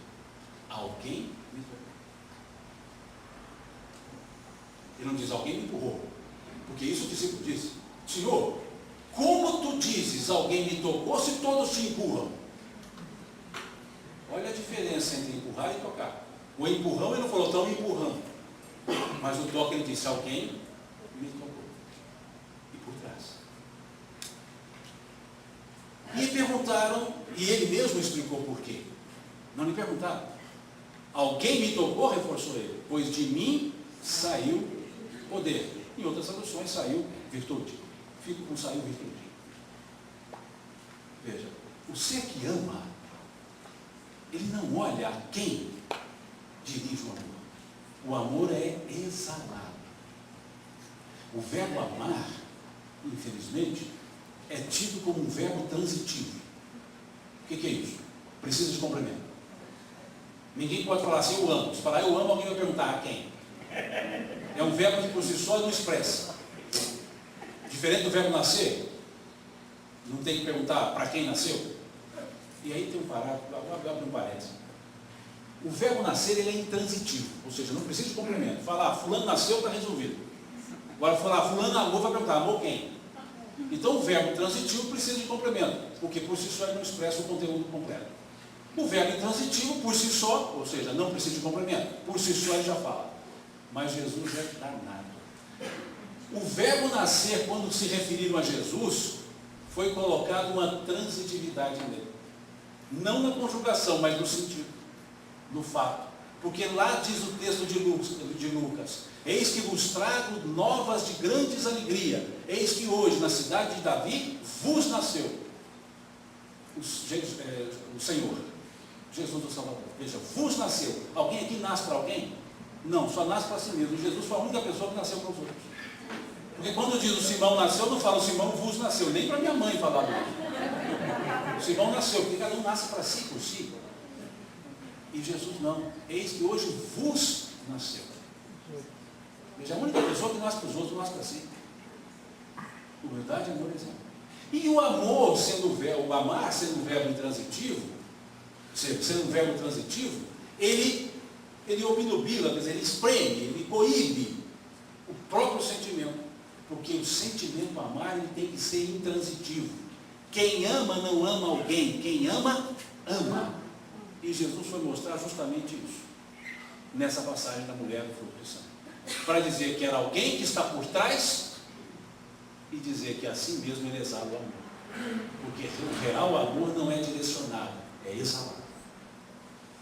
Alguém me tocou. Ele não diz, alguém me empurrou. Porque isso o discípulo disse. Senhor, como tu dizes, alguém me tocou, se todos te empurram? Olha a diferença entre empurrar e tocar. O empurrão, ele não falou, estão me empurrando. Mas o toque, ele disse, alguém me tocou. E por trás. E perguntaram, e ele mesmo explicou por quê. Não lhe perguntaram. Alguém me tocou, reforçou ele, pois de mim saiu poder. Em outras traduções, saiu virtude. Fico com saiu virtude. Veja, o ser que ama, ele não olha a quem dirige o amor. O amor é exalado. O verbo amar, infelizmente, é tido como um verbo transitivo. O que é isso? Precisa de complemento. Ninguém pode falar assim, eu amo. Se falar eu amo, alguém vai perguntar a quem? É um verbo que por si só não expressa. Diferente do verbo nascer, não tem que perguntar para quem nasceu. E aí tem um parágrafo, abre um parênteses. O verbo nascer, ele é intransitivo, ou seja, não precisa de complemento. Falar, fulano nasceu, está resolvido. Agora falar, fulano amou, vai perguntar, amou quem? Então o verbo transitivo precisa de complemento, porque por si só ele não expressa o conteúdo completo. O verbo intransitivo, por si só, ou seja, não precisa de complemento, por si só ele já fala. Mas Jesus é danado. O verbo nascer, quando se referiram a Jesus, foi colocado uma transitividade nele. Não na conjugação, mas no sentido, no fato. Porque lá diz o texto de Lucas, eis que vos trago novas de grandes alegria, eis que hoje na cidade de Davi vos nasceu o Senhor, Jesus do Salvador. Veja, vos nasceu. Alguém aqui nasce para alguém? Não, só nasce para si mesmo. Jesus foi a única pessoa que nasceu para os outros. Porque quando diz o Simão nasceu, não fala o Simão vos nasceu, nem para minha mãe falava isso. O Simão nasceu, porque cada um nasce para si, por si. E Jesus não. Eis que hoje vos nasceu. Veja, a única pessoa que nasce para os outros, nasce para si. Humildade, amor e exemplo. E o amor, sendo o verbo, o amar sendo um verbo intransitivo, sendo um verbo transitivo, ele obnubila, quer dizer, ele espreme, ele coíbe o próprio sentimento. Porque o sentimento amar, ele tem que ser intransitivo. Quem ama não ama alguém, quem ama, ama. E Jesus foi mostrar justamente isso, nessa passagem da mulher do fruto do sangue. Para dizer que era alguém que está por trás, e dizer que assim mesmo ele exala o amor. Porque o real amor não é direcionado, é exalado.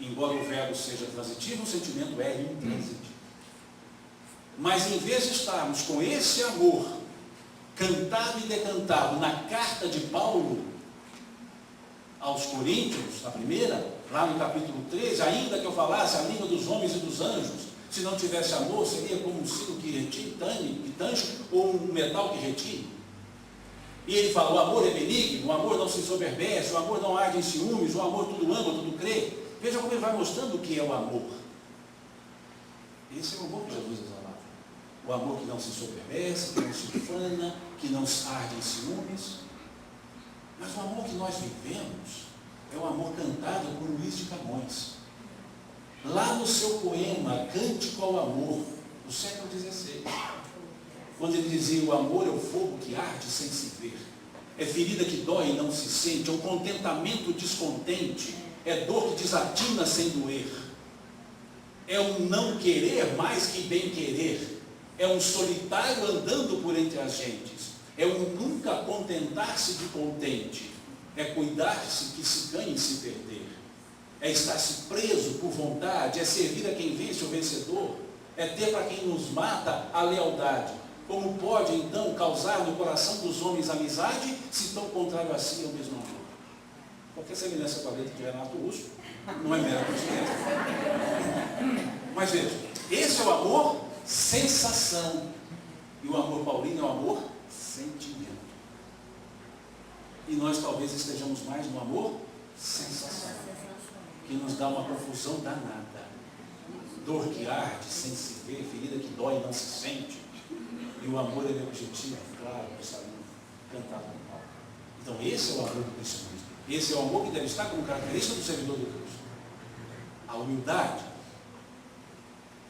Embora o verbo seja transitivo, o sentimento é intransitivo. Mas em vez de estarmos com esse amor cantado e decantado na carta de Paulo aos Coríntios, a primeira, lá no capítulo 13, ainda que eu falasse a língua dos homens e dos anjos, Se não tivesse amor, seria como um sino que retine, que tange, ou um metal que retine. E ele fala, o amor é benigno, o amor não se soberbece, o amor não arde em ciúmes, o amor tudo ama, tudo crê. Veja como ele vai mostrando o que é o amor. Esse é o amor que Jesus exalava. O amor que não se soberbece, que não se ufana, que não arde em ciúmes. Mas o amor que nós vivemos é o amor cantado por Luís de Camões. Lá no seu poema Cântico ao Amor, do século XVI, quando ele dizia, o amor é o fogo que arde sem se ver, é ferida que dói e não se sente, é um contentamento descontente, é dor que desatina sem doer, é um não querer mais que bem querer, é um solitário andando por entre as gentes, é um nunca contentar-se de contente, é cuidar-se que se ganhe e se perder, é estar-se preso por vontade, é servir a quem vence o vencedor, é ter para quem nos mata a lealdade. Como pode então causar no coração dos homens amizade, se tão contrário a si é o mesmo amor? Qualquer semelhança com a letra de Renato Russo não é mera coincidência. Mas veja, esse é o amor sensação, e o amor paulino é o amor sentimento. E nós talvez estejamos mais no amor sensação, que nos dá uma confusão danada. Dor que arde sem se ver, ferida que dói e não se sente. E o amor é objetivo, claro, cantado no palco. Então esse é o amor do cristianismo. Esse é o amor que deve estar como característica do servidor de Deus. A humildade.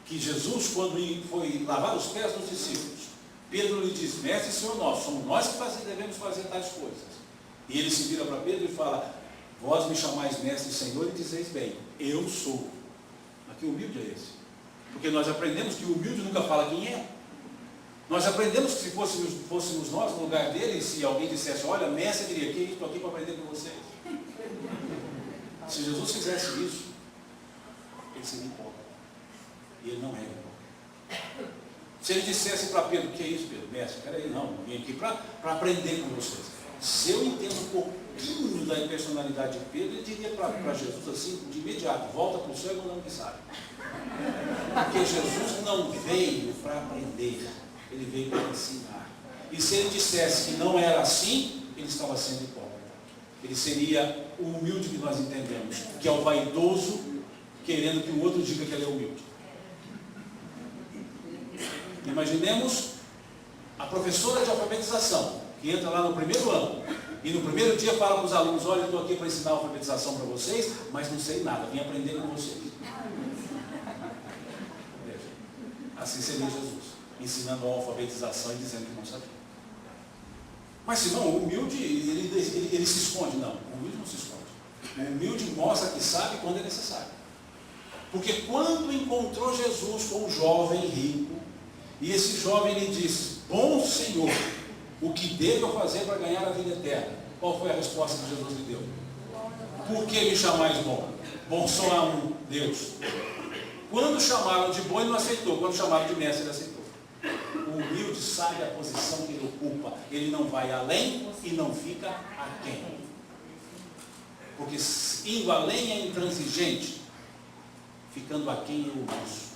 Que Jesus, quando foi lavar os pés dos discípulos, Pedro lhe diz, mestre e Senhor nosso, somos nós que devemos fazer tais coisas. E ele se vira para Pedro e fala, vós me chamais mestre e Senhor e dizeis bem, eu sou. Mas que humilde é esse? Porque nós aprendemos que o humilde nunca fala quem é. Nós aprendemos que se fôssemos nós no lugar dele, se alguém dissesse, olha, mestre, eu diria, que estou aqui para aprender com vocês. Se Jesus fizesse isso, ele seria hipócrita. E ele não é hipócrita. Se ele dissesse para Pedro, que é isso, Pedro? Mestre, peraí, não, eu vim aqui para aprender com vocês. Se eu entendo um pouquinho da personalidade de Pedro, ele diria para Jesus assim, de imediato, volta para o céu e mandando que sabe. Porque Jesus não veio para aprender. Ele veio para ensinar. E se ele dissesse que não era assim, ele estava sendo hipócrita. Ele seria o humilde que nós entendemos, que é o vaidoso, querendo que o outro diga que ele é humilde. Imaginemos a professora de alfabetização, que entra lá no primeiro ano, e no primeiro dia fala para os alunos, olha, eu estou aqui para ensinar a alfabetização para vocês, mas não sei nada, vim aprender com vocês. Assim seria Jesus, ensinando a alfabetização e dizendo que não sabia. Mas se não, o humilde, ele se esconde. Não, o humilde não se esconde. O humilde mostra que sabe quando é necessário. Porque quando encontrou Jesus com um jovem rico, e esse jovem lhe disse, bom Senhor, o que devo eu fazer para ganhar a vida eterna? Qual foi a resposta que Jesus lhe deu? Por que me chamais bom? Bom só há um, Deus. Quando chamaram de bom, ele não aceitou. Quando chamaram de mestre, ele aceitou. O humilde sabe a posição que ele ocupa. Ele não vai além e não fica aquém. Porque indo além é intransigente, ficando aquém é omisso.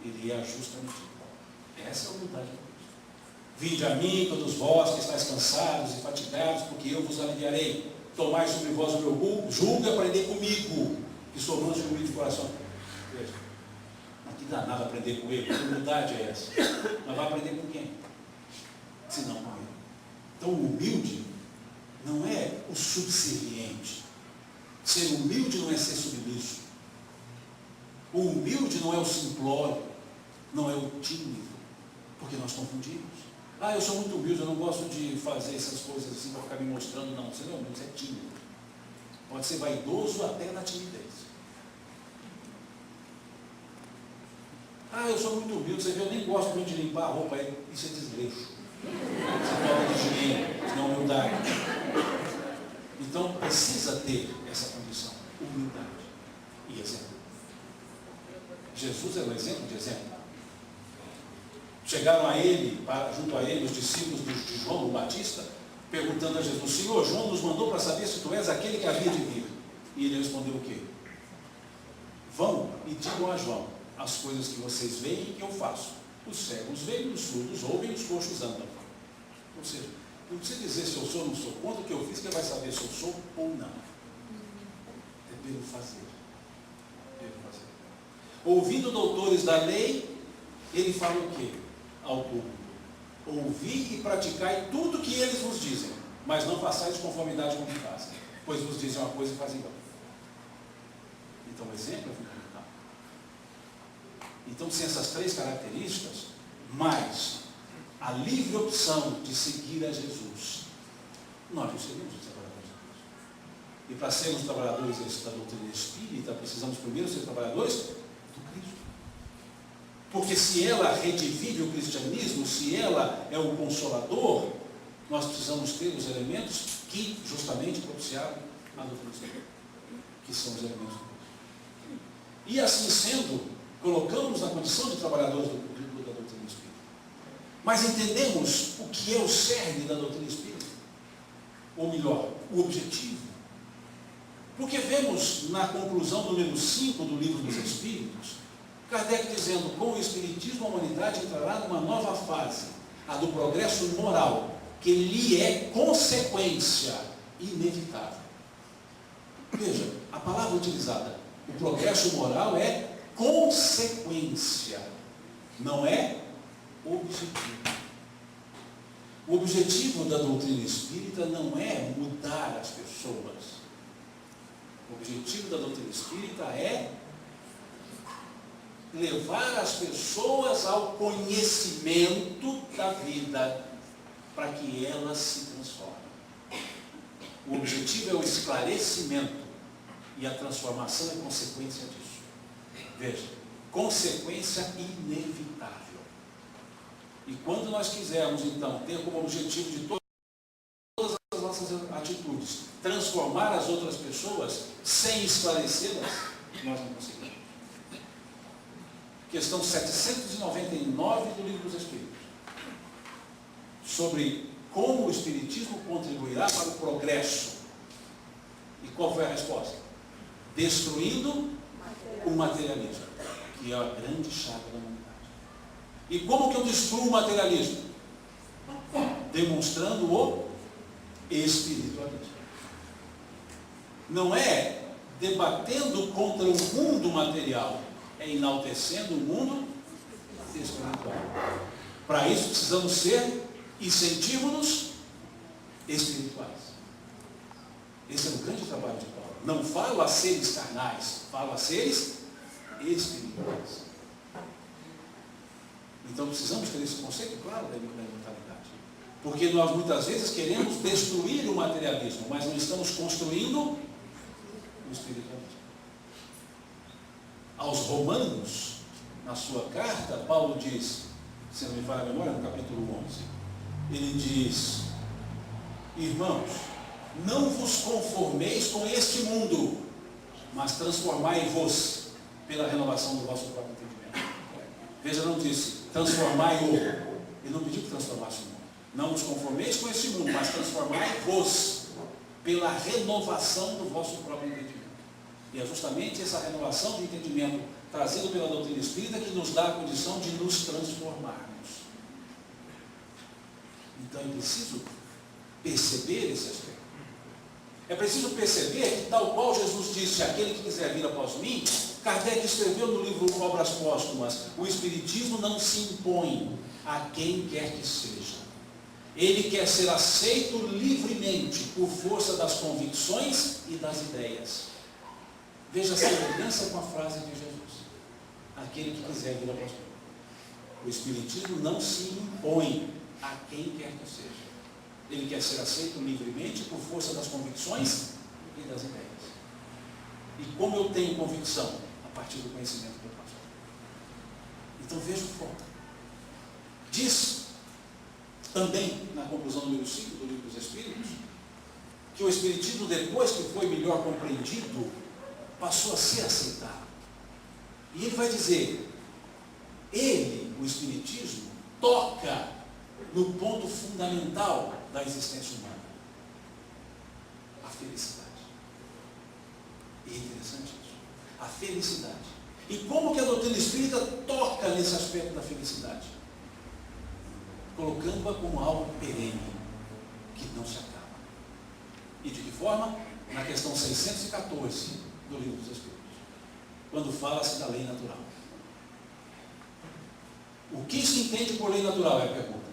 Ele é justamente igual. Essa é a humildade de Cristo. Vinde a mim, todos vós que estáis cansados e fatigados, porque eu vos aliviarei. Tomai sobre vós o meu jugo e aprendei comigo, que sou manso e humilde de coração. Veja, mas que danado aprender com ele. Que humildade é essa? Mas vai aprender com quem? Se não com ele. Então o humilde não é o subserviente. Ser humilde não é ser submisso. O humilde não é o simplório, não é o tímido, porque nós confundimos. Ah, eu sou muito humilde, eu não gosto de fazer essas coisas assim para ficar me mostrando. Não, você não é humilde, você é tímido. Pode ser vaidoso até na timidez. Ah, eu sou muito humilde, você vê, eu nem gosto muito de limpar a roupa, isso é desleixo. Você fala de higiene, não humildade. Então precisa ter essa condição, humildade e exemplo. Jesus é um exemplo de exemplo. Chegaram a ele, junto a ele, os discípulos de João, o Batista, perguntando a Jesus, Senhor, João nos mandou para saber se tu és aquele que havia de vir. E ele respondeu o quê? Vão e digam a João as coisas que vocês veem e que eu faço. Os cegos veem, os surdos ouvem, os coxos andam. Ou seja, não precisa dizer se eu sou ou não sou. Quando o que eu fiz, que vai saber se eu sou ou não. É pelo fazer. Pelo fazer. Ouvindo doutores da lei, ele fala o quê? Ao público. Ouvi e praticai tudo que eles vos dizem, mas não façais de conformidade com o que fazem, pois vos dizem uma coisa e fazem outra. Então o exemplo é fundamental. Então, sem essas três características, mais a livre opção de seguir a Jesus, nós não seríamos os trabalhadores de Deus. E para sermos trabalhadores da doutrina espírita, precisamos primeiro ser trabalhadores do Cristo. Porque se ela redivive o cristianismo, se ela é o consolador, nós precisamos ter os elementos que justamente propiciaram a doutrina espírita, que são os elementos do Cristo. E assim sendo, colocamos na condição de trabalhadores da doutrina espírita. Mas entendemos o que é o cerne da doutrina espírita? Ou melhor, o objetivo. Porque vemos na conclusão número 5 do Livro dos Espíritos, Kardec dizendo, com o Espiritismo a humanidade entrará numa nova fase, a do progresso moral, que lhe é consequência inevitável. Veja, a palavra utilizada, o progresso moral é consequência, não é objetivo. O objetivo da doutrina espírita não é mudar as pessoas. O objetivo da doutrina espírita é levar as pessoas ao conhecimento da vida, para que elas se transformem. O objetivo é o esclarecimento, e a transformação é consequência disso. Veja, consequência inevitável. E quando nós quisermos, então, ter como objetivo de todas as nossas atitudes, transformar as outras pessoas, sem esclarecê-las, nós não conseguimos. Questão 799 do Livro dos Espíritos. Sobre como o Espiritismo contribuirá para o progresso. E qual foi a resposta? Destruindo o materialismo, que é a grande chave da humanidade. E como que eu destruo o materialismo? Demonstrando o espiritualismo. Não é debatendo contra o mundo material, é enaltecendo o mundo espiritual. Para isso precisamos ser incentivos espirituais. Esse é o grande trabalho de Paulo. Não falo a seres carnais, falo a seres espirituais. Então precisamos ter esse conceito claro da imortalidade. Porque nós muitas vezes queremos destruir o materialismo, mas não estamos construindo o espiritualismo. Aos Romanos, na sua carta, Paulo diz, se não me falha a memória, no capítulo 11, ele diz, irmãos, não vos conformeis com este mundo, mas transformai-vos pela renovação do vosso próprio entendimento. Veja, não disse, transformai-o. Ele não pediu que transformasse o mundo. Não vos conformeis com este mundo, mas transformai-vos pela renovação do vosso próprio entendimento. E é justamente essa renovação de entendimento trazida pela doutrina espírita que nos dá a condição de nos transformarmos. Então é preciso perceber esse aspecto. É preciso perceber que, tal qual Jesus disse, aquele que quiser vir após mim, Kardec escreveu no livro Obras Póstumas, o Espiritismo não se impõe a quem quer que seja. Ele quer ser aceito livremente por força das convicções e das ideias. Veja a semelhança com a frase de Jesus. Aquele que quiser vir após mim. O Espiritismo não se impõe a quem quer que seja. Ele quer ser aceito livremente por força das convicções e das ideias. E como eu tenho convicção? A partir do conhecimento que eu faço. Então veja o foco. Diz também, na conclusão número 5 do Livro dos Espíritos, que o Espiritismo, depois que foi melhor compreendido, passou a ser aceitado. E ele vai dizer, ele, o Espiritismo, toca no ponto fundamental da existência humana, a felicidade. E é interessante isso, a felicidade. E como que a doutrina espírita toca nesse aspecto da felicidade? Colocando-a como algo perene, que não se acaba. E de que forma? Na questão 614 do Livro dos Espíritos, quando fala-se da lei natural. O que se entende por lei natural é a pergunta.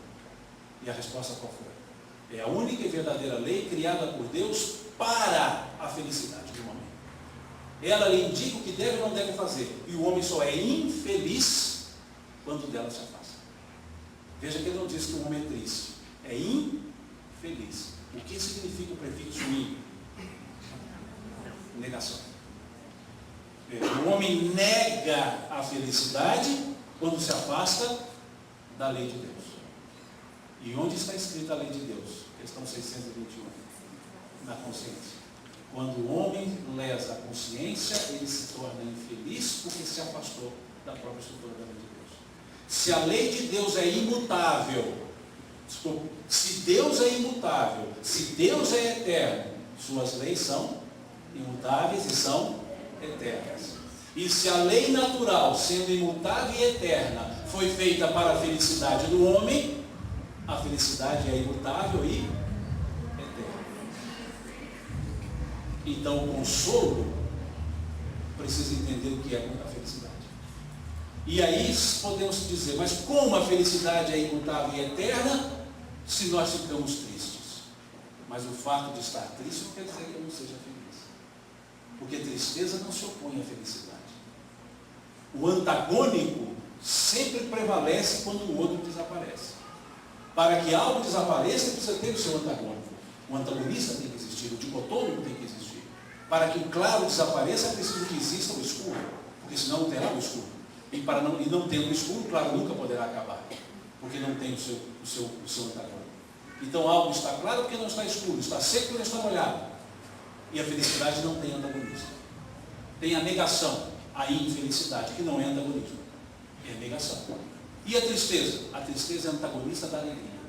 E a resposta qual foi? É a única e verdadeira lei criada por Deus para a felicidade do homem. Ela lhe indica o que deve ou não deve fazer. E o homem só é infeliz quando dela se afasta. Veja que ele não diz que o homem é triste. É infeliz. O que significa o prefixo in? Negação. O homem nega a felicidade quando se afasta da lei de Deus. E onde está escrita a lei de Deus? Questão 621. Na consciência. Quando o homem lesa a consciência, ele se torna infeliz porque se afastou da própria estrutura da lei de Deus. Se a lei de Deus é imutável, se Deus é imutável, se Deus é eterno, suas leis são imutáveis e são eternas. E se a lei natural, sendo imutável e eterna, foi feita para a felicidade do homem, a felicidade é imutável e eterna. Então o consolo precisa entender o que é a felicidade. E aí podemos dizer, mas como a felicidade é imutável e eterna, se nós ficamos tristes? Mas o fato de estar triste não quer dizer que eu não seja feliz. Porque tristeza não se opõe à felicidade. O antagônico sempre prevalece quando o outro desaparece. Para que algo desapareça, precisa ter o seu antagônico. O antagonista tem que existir, o dicotômico tem que existir. Para que o claro desapareça, é preciso que exista o escuro, porque senão não terá o escuro. E não tendo o escuro, o claro nunca poderá acabar, porque não tem o seu antagônico. Então algo está claro porque não está escuro, está seco porque não está molhado. E a felicidade não tem antagonista. Tem a negação, a infelicidade, que não é antagonismo, é negação. E a tristeza? A tristeza é antagonista da alegria.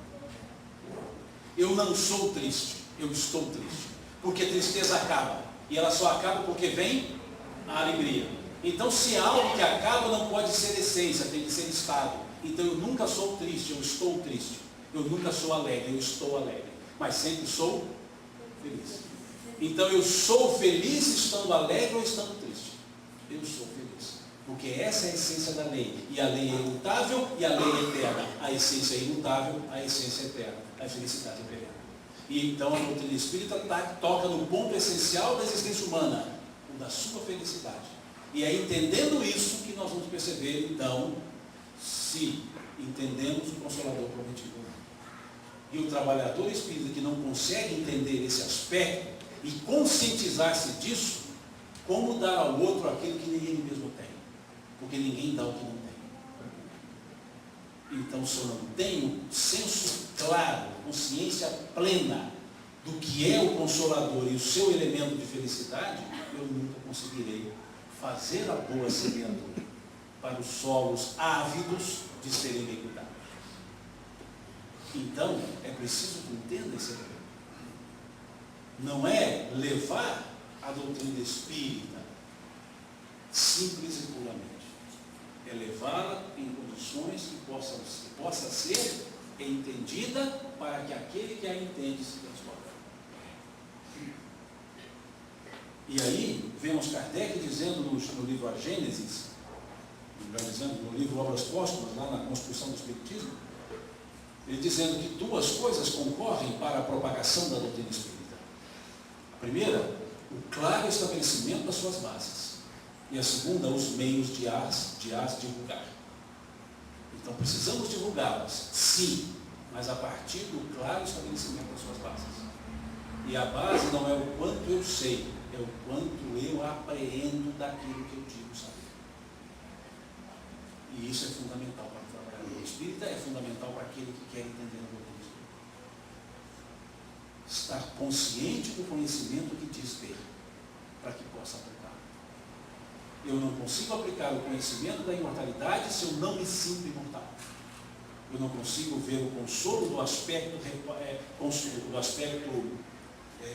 Eu não sou triste, eu estou triste. Porque a tristeza acaba. E ela só acaba porque vem a alegria. Então, se há algo que acaba, não pode ser essência, tem que ser estado. Então, eu nunca sou triste, eu estou triste. Eu nunca sou alegre, eu estou alegre. Mas sempre sou feliz. Então, eu sou feliz estando alegre ou estando triste. Eu sou feliz. Porque essa é a essência da lei. E a lei é imutável e a lei é eterna. A essência é imutável, a essência é eterna. A felicidade é eterna. E então a doutrina espírita toca no ponto essencial da existência humana, o da sua felicidade. E é entendendo isso que nós vamos perceber, então, se entendemos o Consolador prometido. E o trabalhador espírita que não consegue entender esse aspecto e conscientizar-se disso, como dar ao outro aquilo que ninguém mesmo tem. Porque ninguém dá o que não tem. Então, se eu não tenho senso claro, consciência plena do que é o Consolador e o seu elemento de felicidade, eu nunca conseguirei fazer a boa semeadura para os solos ávidos de serem bem cuidados. Então, é preciso que entenda esse elemento. Não é levar a doutrina espírita simples e puramente. É levá-la em condições que possa ser entendida para que aquele que a entende se transforme. E aí, vemos Kardec dizendo no livro A Gênesis, melhor dizendo, no livro Obras Póstumas, lá na Constituição do Espiritismo, ele dizendo que duas coisas concorrem para a propagação da doutrina espírita. A primeira, o claro estabelecimento das suas bases. E a segunda, os meios de as divulgar. Então, precisamos divulgá-las, sim, mas a partir do claro estabelecimento das suas bases. E a base não é o quanto eu sei, é o quanto eu apreendo daquilo que eu digo saber. E isso é fundamental para o trabalhador espírita, é fundamental para aquele que quer entender a doutrina espírita. Estar consciente do conhecimento que diz ter, para que possa aplicar. Eu não consigo aplicar o conhecimento da imortalidade se eu não me sinto imortal. Eu não consigo ver o consolo do aspecto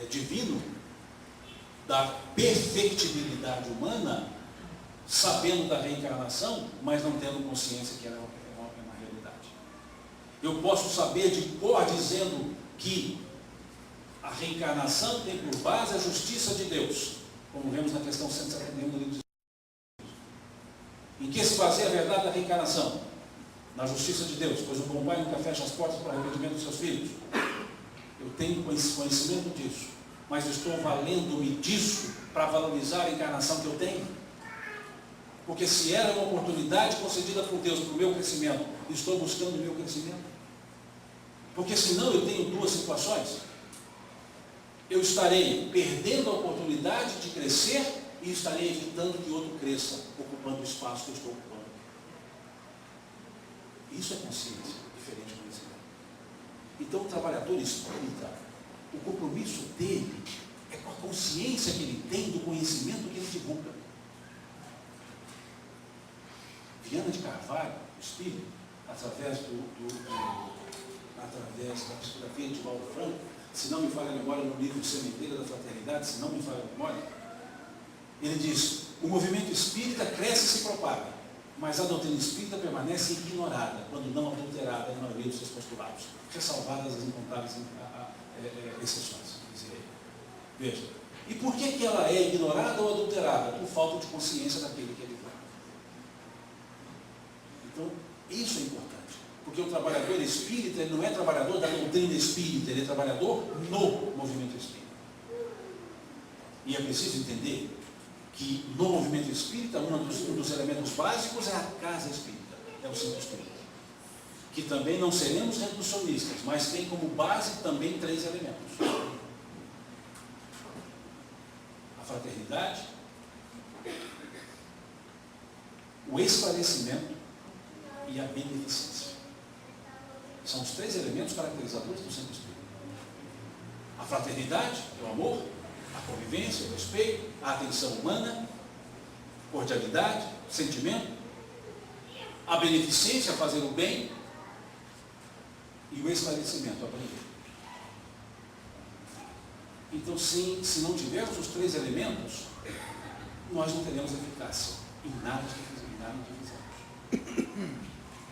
divino, da perfectibilidade humana, sabendo da reencarnação, mas não tendo consciência que ela é uma realidade. Eu posso saber de cor dizendo que a reencarnação tem por base a justiça de Deus, como vemos na questão 171 do livro de Deus. Em que se baseia a verdade da reencarnação? Na justiça de Deus, pois o bom pai nunca fecha as portas para o arrependimento dos seus filhos. Eu tenho conhecimento disso, mas estou valendo-me disso para valorizar a encarnação que eu tenho. Porque se era uma oportunidade concedida por Deus para o meu crescimento, estou buscando o meu crescimento. Porque senão eu tenho duas situações. Eu estarei perdendo a oportunidade de crescer e estarei evitando que outro cresça, ocupando o espaço que eu estou ocupando. Isso é consciência, diferente de conhecimento. Então o trabalhador espírita, o compromisso dele é com a consciência que ele tem do conhecimento que ele divulga. Viana de Carvalho, o espírito, através da psicografia de Valdo Franco, se não me falha a memória, no livro Sementeira da Fraternidade, se não me falha a memória, ele diz: o movimento espírita cresce e se propaga, mas a doutrina espírita permanece ignorada, quando não adulterada na maioria dos seus postulados, ressalvadas as incontáveis exceções. Veja, e por que ela é ignorada ou adulterada? Por falta de consciência daquele que ele fala. Então, isso é importante, porque o trabalhador espírita, ele não é trabalhador da doutrina espírita, ele é trabalhador no movimento espírita. E é preciso entender que no movimento espírita, um dos elementos básicos é a casa espírita, é o centro espírita. Que também não seremos reducionistas, mas tem como base também 3 elementos: a fraternidade, o esclarecimento e a beneficência. São os 3 elementos caracterizadores do centro espírita. A fraternidade é o amor, a convivência, o respeito, a atenção humana, cordialidade, sentimento, a beneficência, fazer o bem, e o esclarecimento, aprender. Então, se não tivermos os 3 elementos, nós não teremos eficácia em nada que fizermos.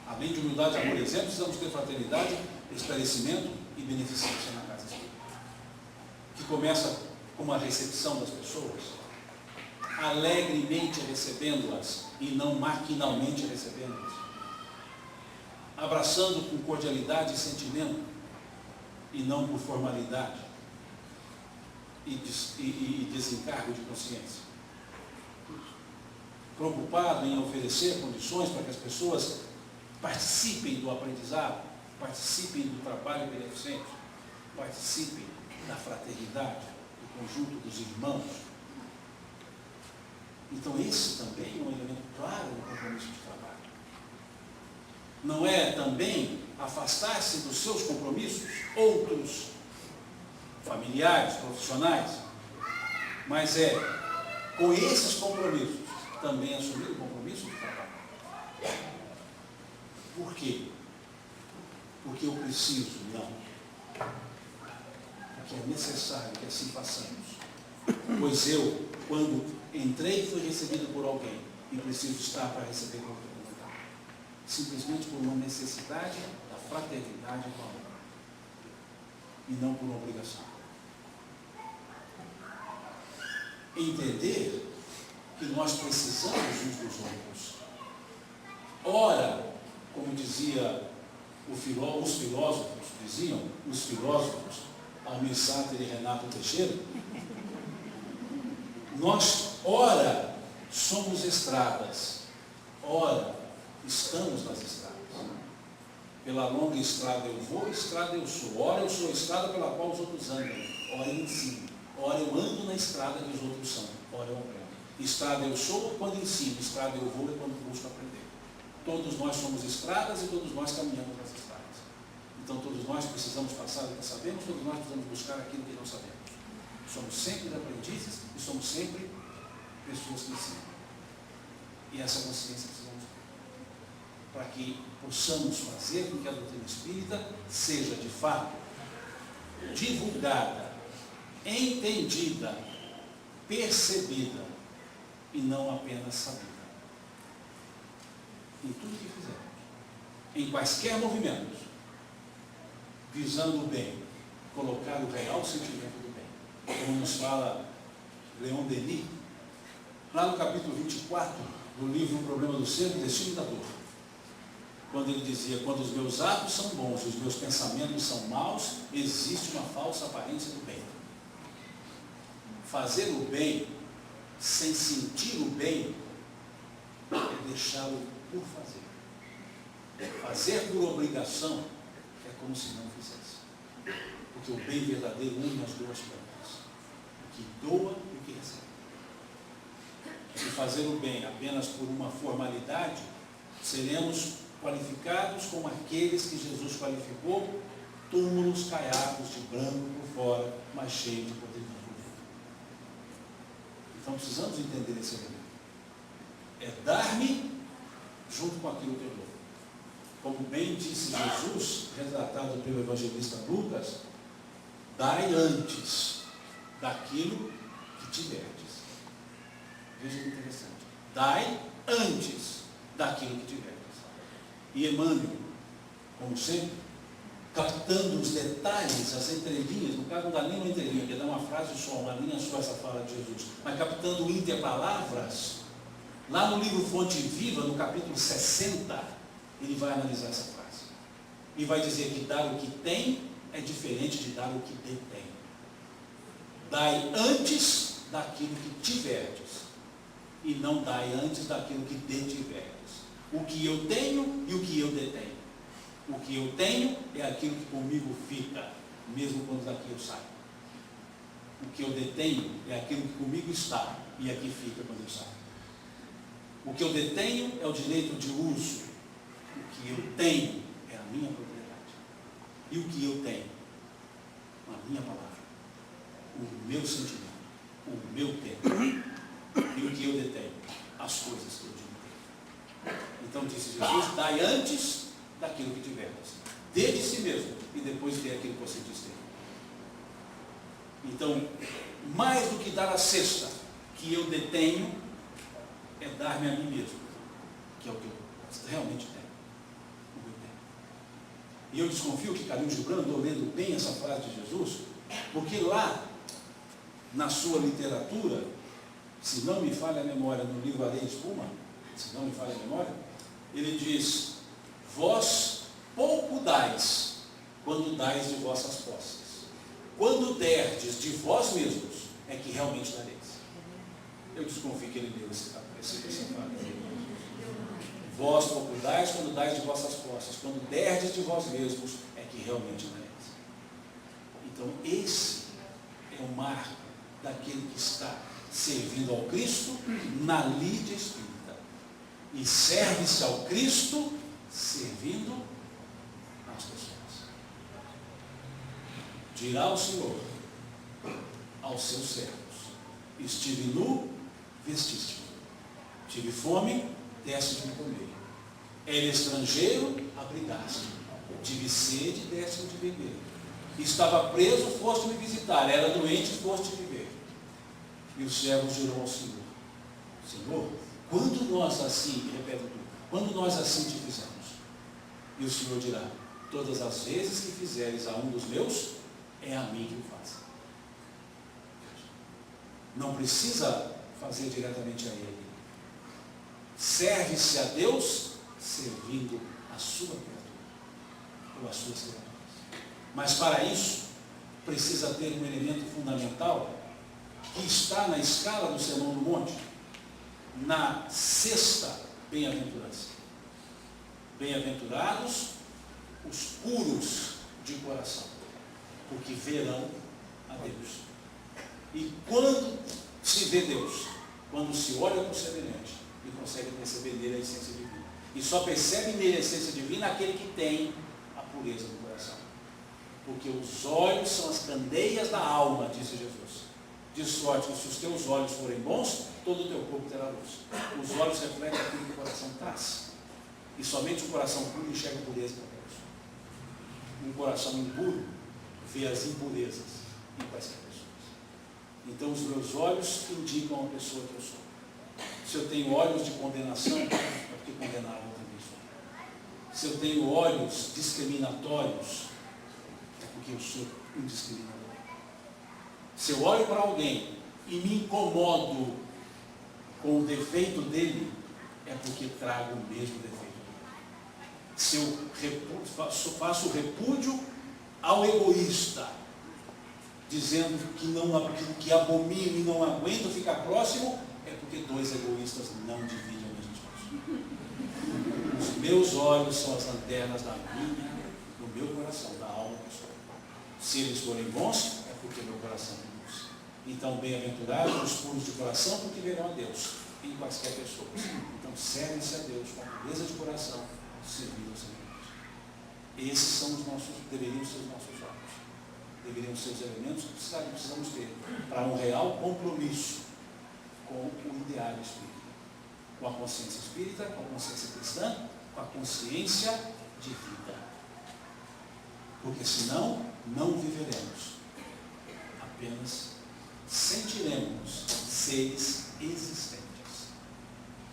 Além de humildade, amor e exemplo, precisamos ter fraternidade, esclarecimento e beneficência na casa espírita, que começa com uma recepção das pessoas, alegremente recebendo-as e não maquinalmente recebendo-as, abraçando com cordialidade e sentimento e não por formalidade e desencargo de consciência, preocupado em oferecer condições para que as pessoas participem do aprendizado, participem do trabalho beneficente, participem da fraternidade, do conjunto dos irmãos. Então esse também é um elemento claro do compromisso de trabalho. Não é também afastar-se dos seus compromissos, outros, familiares, profissionais, mas é, com esses compromissos, também assumir o compromisso de trabalho. Por quê? Porque eu preciso, não. Porque é necessário que assim façamos. Pois eu, quando entrei, fui recebido por alguém e preciso estar para receber por outro. Simplesmente por uma necessidade da fraternidade com o amor. E não por uma obrigação. Entender que nós precisamos uns dos outros. Ora, como dizia os filósofos, Almir Sater e Renato Teixeira, nós, ora, somos estradas, ora, estamos nas estradas. Pela longa estrada eu vou, estrada eu sou. Ora eu sou a estrada pela qual os outros andam, ora eu ensino. Ora eu ando na estrada que os outros são, ora eu aprendo. Estrada eu sou quando ensino, estrada eu vou é quando busco aprender. Todos nós somos estradas e todos nós caminhamos nas estradas. Então todos nós precisamos passar o que sabemos, todos nós precisamos buscar aquilo que não sabemos. Somos sempre aprendizes e somos sempre pessoas que ensinam. E essa consciência precisamos ter, para que possamos fazer com que a doutrina espírita seja de fato divulgada, entendida, percebida e não apenas sabida. em tudo que fizermos, em quaisquer movimentos, visando o bem, colocar o real sentimento do bem. Como nos fala Leon Denis, lá no capítulo 24 do livro O Problema do Ser, o Destino da Dor, quando ele dizia: quando os meus atos são bons e os meus pensamentos são maus, existe uma falsa aparência do bem. Fazer o bem sem sentir o bem é deixá-lo por fazer. Fazer por obrigação é como se não fizesse. Porque o bem verdadeiro une as duas pontas, o que doa e o que recebe. Se fazer o bem apenas por uma formalidade, seremos qualificados como aqueles que Jesus qualificou, túmulos caiados de branco por fora, mas cheios de podridão por dentro. Então precisamos entender esse elemento. É dar-me junto com aquilo que eu dou. Como bem disse Jesus, retratado pelo evangelista Lucas, dai antes daquilo que tiverdes. Veja que interessante. Dai antes daquilo que tiverdes. E Emmanuel, como sempre, captando os detalhes, as entrelinhas, no caso não dá nem uma entrelinha, que dá uma frase só, uma linha só essa fala de Jesus, mas captando interpalavras, lá no livro Fonte Viva, no capítulo 60, ele vai analisar essa frase. E vai dizer que dar o que tem é diferente de dar o que detém. Dai antes daquilo que tiverdes, e não dai antes daquilo que detiverdes. O que eu tenho e o que eu detenho. O que eu tenho é aquilo que comigo fica, mesmo quando daqui eu saio. O que eu detenho é aquilo que comigo está e aqui fica quando eu saio. O que eu detenho é o direito de uso. O que eu tenho é a minha propriedade. E o que eu tenho? A minha palavra. O meu sentimento. O meu tempo. E o que eu detenho? As coisas que eu digo. Então disse Jesus: dai antes daquilo que tiverdes. Dê de si mesmo e depois dê aquilo que você diz ter. Então, mais do que dar a cesta que eu detenho, é dar-me a mim mesmo, que é o que eu realmente tenho. O que eu tenho. E eu desconfio que Khalil Gibran andou lendo bem essa frase de Jesus, porque lá, na sua literatura, se não me falha a memória, no livro Areia e Espuma, se não me falha a memória, ele diz: vós pouco dais, quando dais de vossas posses. Quando derdes de vós mesmos, é que realmente dareis. Eu desconfio que ele leu essa frase. Vós pouco dais, quando dais de vossas posses. Quando derdes de vós mesmos, é que realmente dareis. Então esse é o marco daquele que está servindo ao Cristo na lide espírita. E serve-se ao Cristo servindo às pessoas. Dirá o Senhor aos seus servos: estive nu, vestiste-me. Tive fome, deste de comer. Era estrangeiro, abrigaste. Tive sede, deste de beber. Estava preso, foste me visitar. Era doente, foste me ver. E os servos dirão ao Senhor: Senhor, quando nós assim, repete tudo, quando nós assim te fizemos? E o Senhor dirá: todas as vezes que fizeres a um dos meus, é a mim que o faz. Não precisa fazer diretamente a Ele. Serve-se a Deus servindo a sua criatura, ou as suas criaturas. Mas para isso, precisa ter um elemento fundamental que está na escala do Sermão do Monte, na sexta bem-aventurança. Bem-aventurados os puros de coração, porque verão a Deus. E quando se vê Deus? Quando se olha para o semelhante e consegue perceber nele a essência divina. E só percebe nele a essência divina aquele que tem a pureza do coração. Porque os olhos são as candeias da alma, disse Jesus. De sorte que se os teus olhos forem bons, todo o teu corpo terá luz. Os olhos refletem aquilo que o coração traz. E somente o coração puro enxerga a pureza da Deus. Um coração impuro vê as impurezas em quaisquer pessoas. Então os meus olhos indicam a pessoa que eu sou. Se eu tenho olhos de condenação, é porque condenaram outra vez. Se eu tenho olhos discriminatórios, é porque eu sou um discriminador. Se eu olho para alguém e me incomodo com o defeito dele, é porque trago o mesmo defeito dele. Se eu faço repúdio ao egoísta, dizendo que abomino e não aguento ficar próximo, é porque dois egoístas não dividem o mesmo espaço. Os meus olhos são as lanternas do meu coração, da alma que sou. Se eles forem bons, é porque meu coração é luz. Então, bem-aventurados os puros de coração, porque verão a Deus em quaisquer pessoas. Então, servem-se a Deus com a pureza de coração, servindo aos semelhantes. Esses são deveriam ser os nossos olhos. Deveriam ser os elementos que precisamos ter para um real compromisso com o ideário espírita, com a consciência espírita, com a consciência cristã, com a consciência de vida. Porque senão, não viveremos. Apenas sentiremos seres existentes.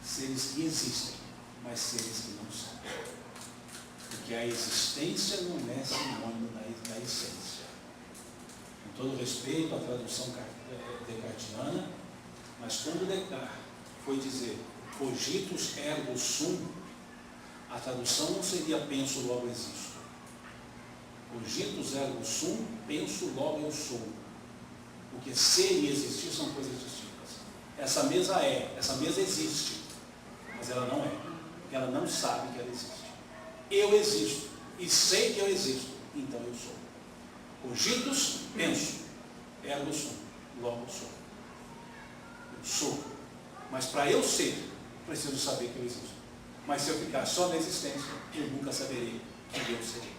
Seres que existem, mas seres que não são. Porque a existência não é sinônimo da essência. Com todo respeito à tradução descartiana, mas quando Descartes foi dizer cogitus ergo sum, a tradução não seria penso logo existo. Cogitus ergo sum, penso logo eu sou. Porque ser e existir são coisas distintas. Essa mesa existe, mas ela não é. Porque ela não sabe que ela existe. Eu existo e sei que eu existo, então eu sou. Cogitus, penso, ergo sum, logo sou. Eu sou. Mas para eu ser, preciso saber que eu existo. Mas se eu ficar só na existência, eu nunca saberei que eu serei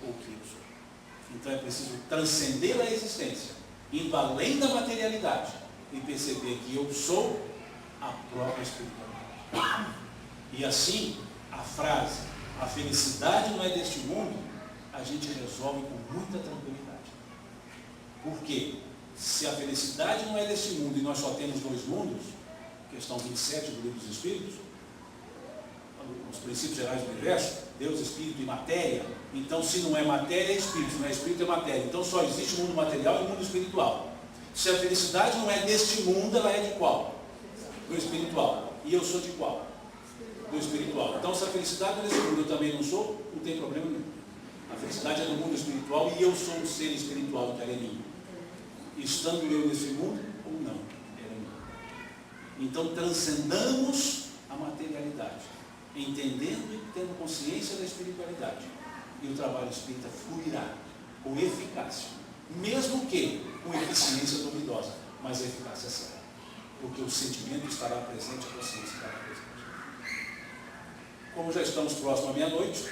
ou que eu sou. Então é preciso transcender a existência, indo além da materialidade e perceber que eu sou a própria espiritualidade. E assim, a frase, a felicidade não é deste mundo, a gente resolve com muita tranquilidade. Por quê? Se a felicidade não é deste mundo e nós só temos dois mundos, questão 27 do Livro dos Espíritos, os princípios gerais do universo, Deus, Espírito e matéria, então se não é matéria é Espírito, se não é Espírito é matéria, então só existe o mundo material e o mundo espiritual. Se a felicidade não é deste mundo, ela é de qual? Do espiritual. E eu sou de qual? Do espiritual. Então se a felicidade desse mundo eu também não sou, não tem problema nenhum. A felicidade é do mundo espiritual e eu sou um ser espiritual que é mim. Estando eu nesse mundo ou não, é mim. Então transcendamos a materialidade, entendendo e tendo consciência da espiritualidade. E o trabalho espírita fluirá com eficácia, mesmo que com eficiência duvidosa, mas a eficácia será. Porque o sentimento estará presente, a consciência estará presente. Como já estamos próximos à meia-noite,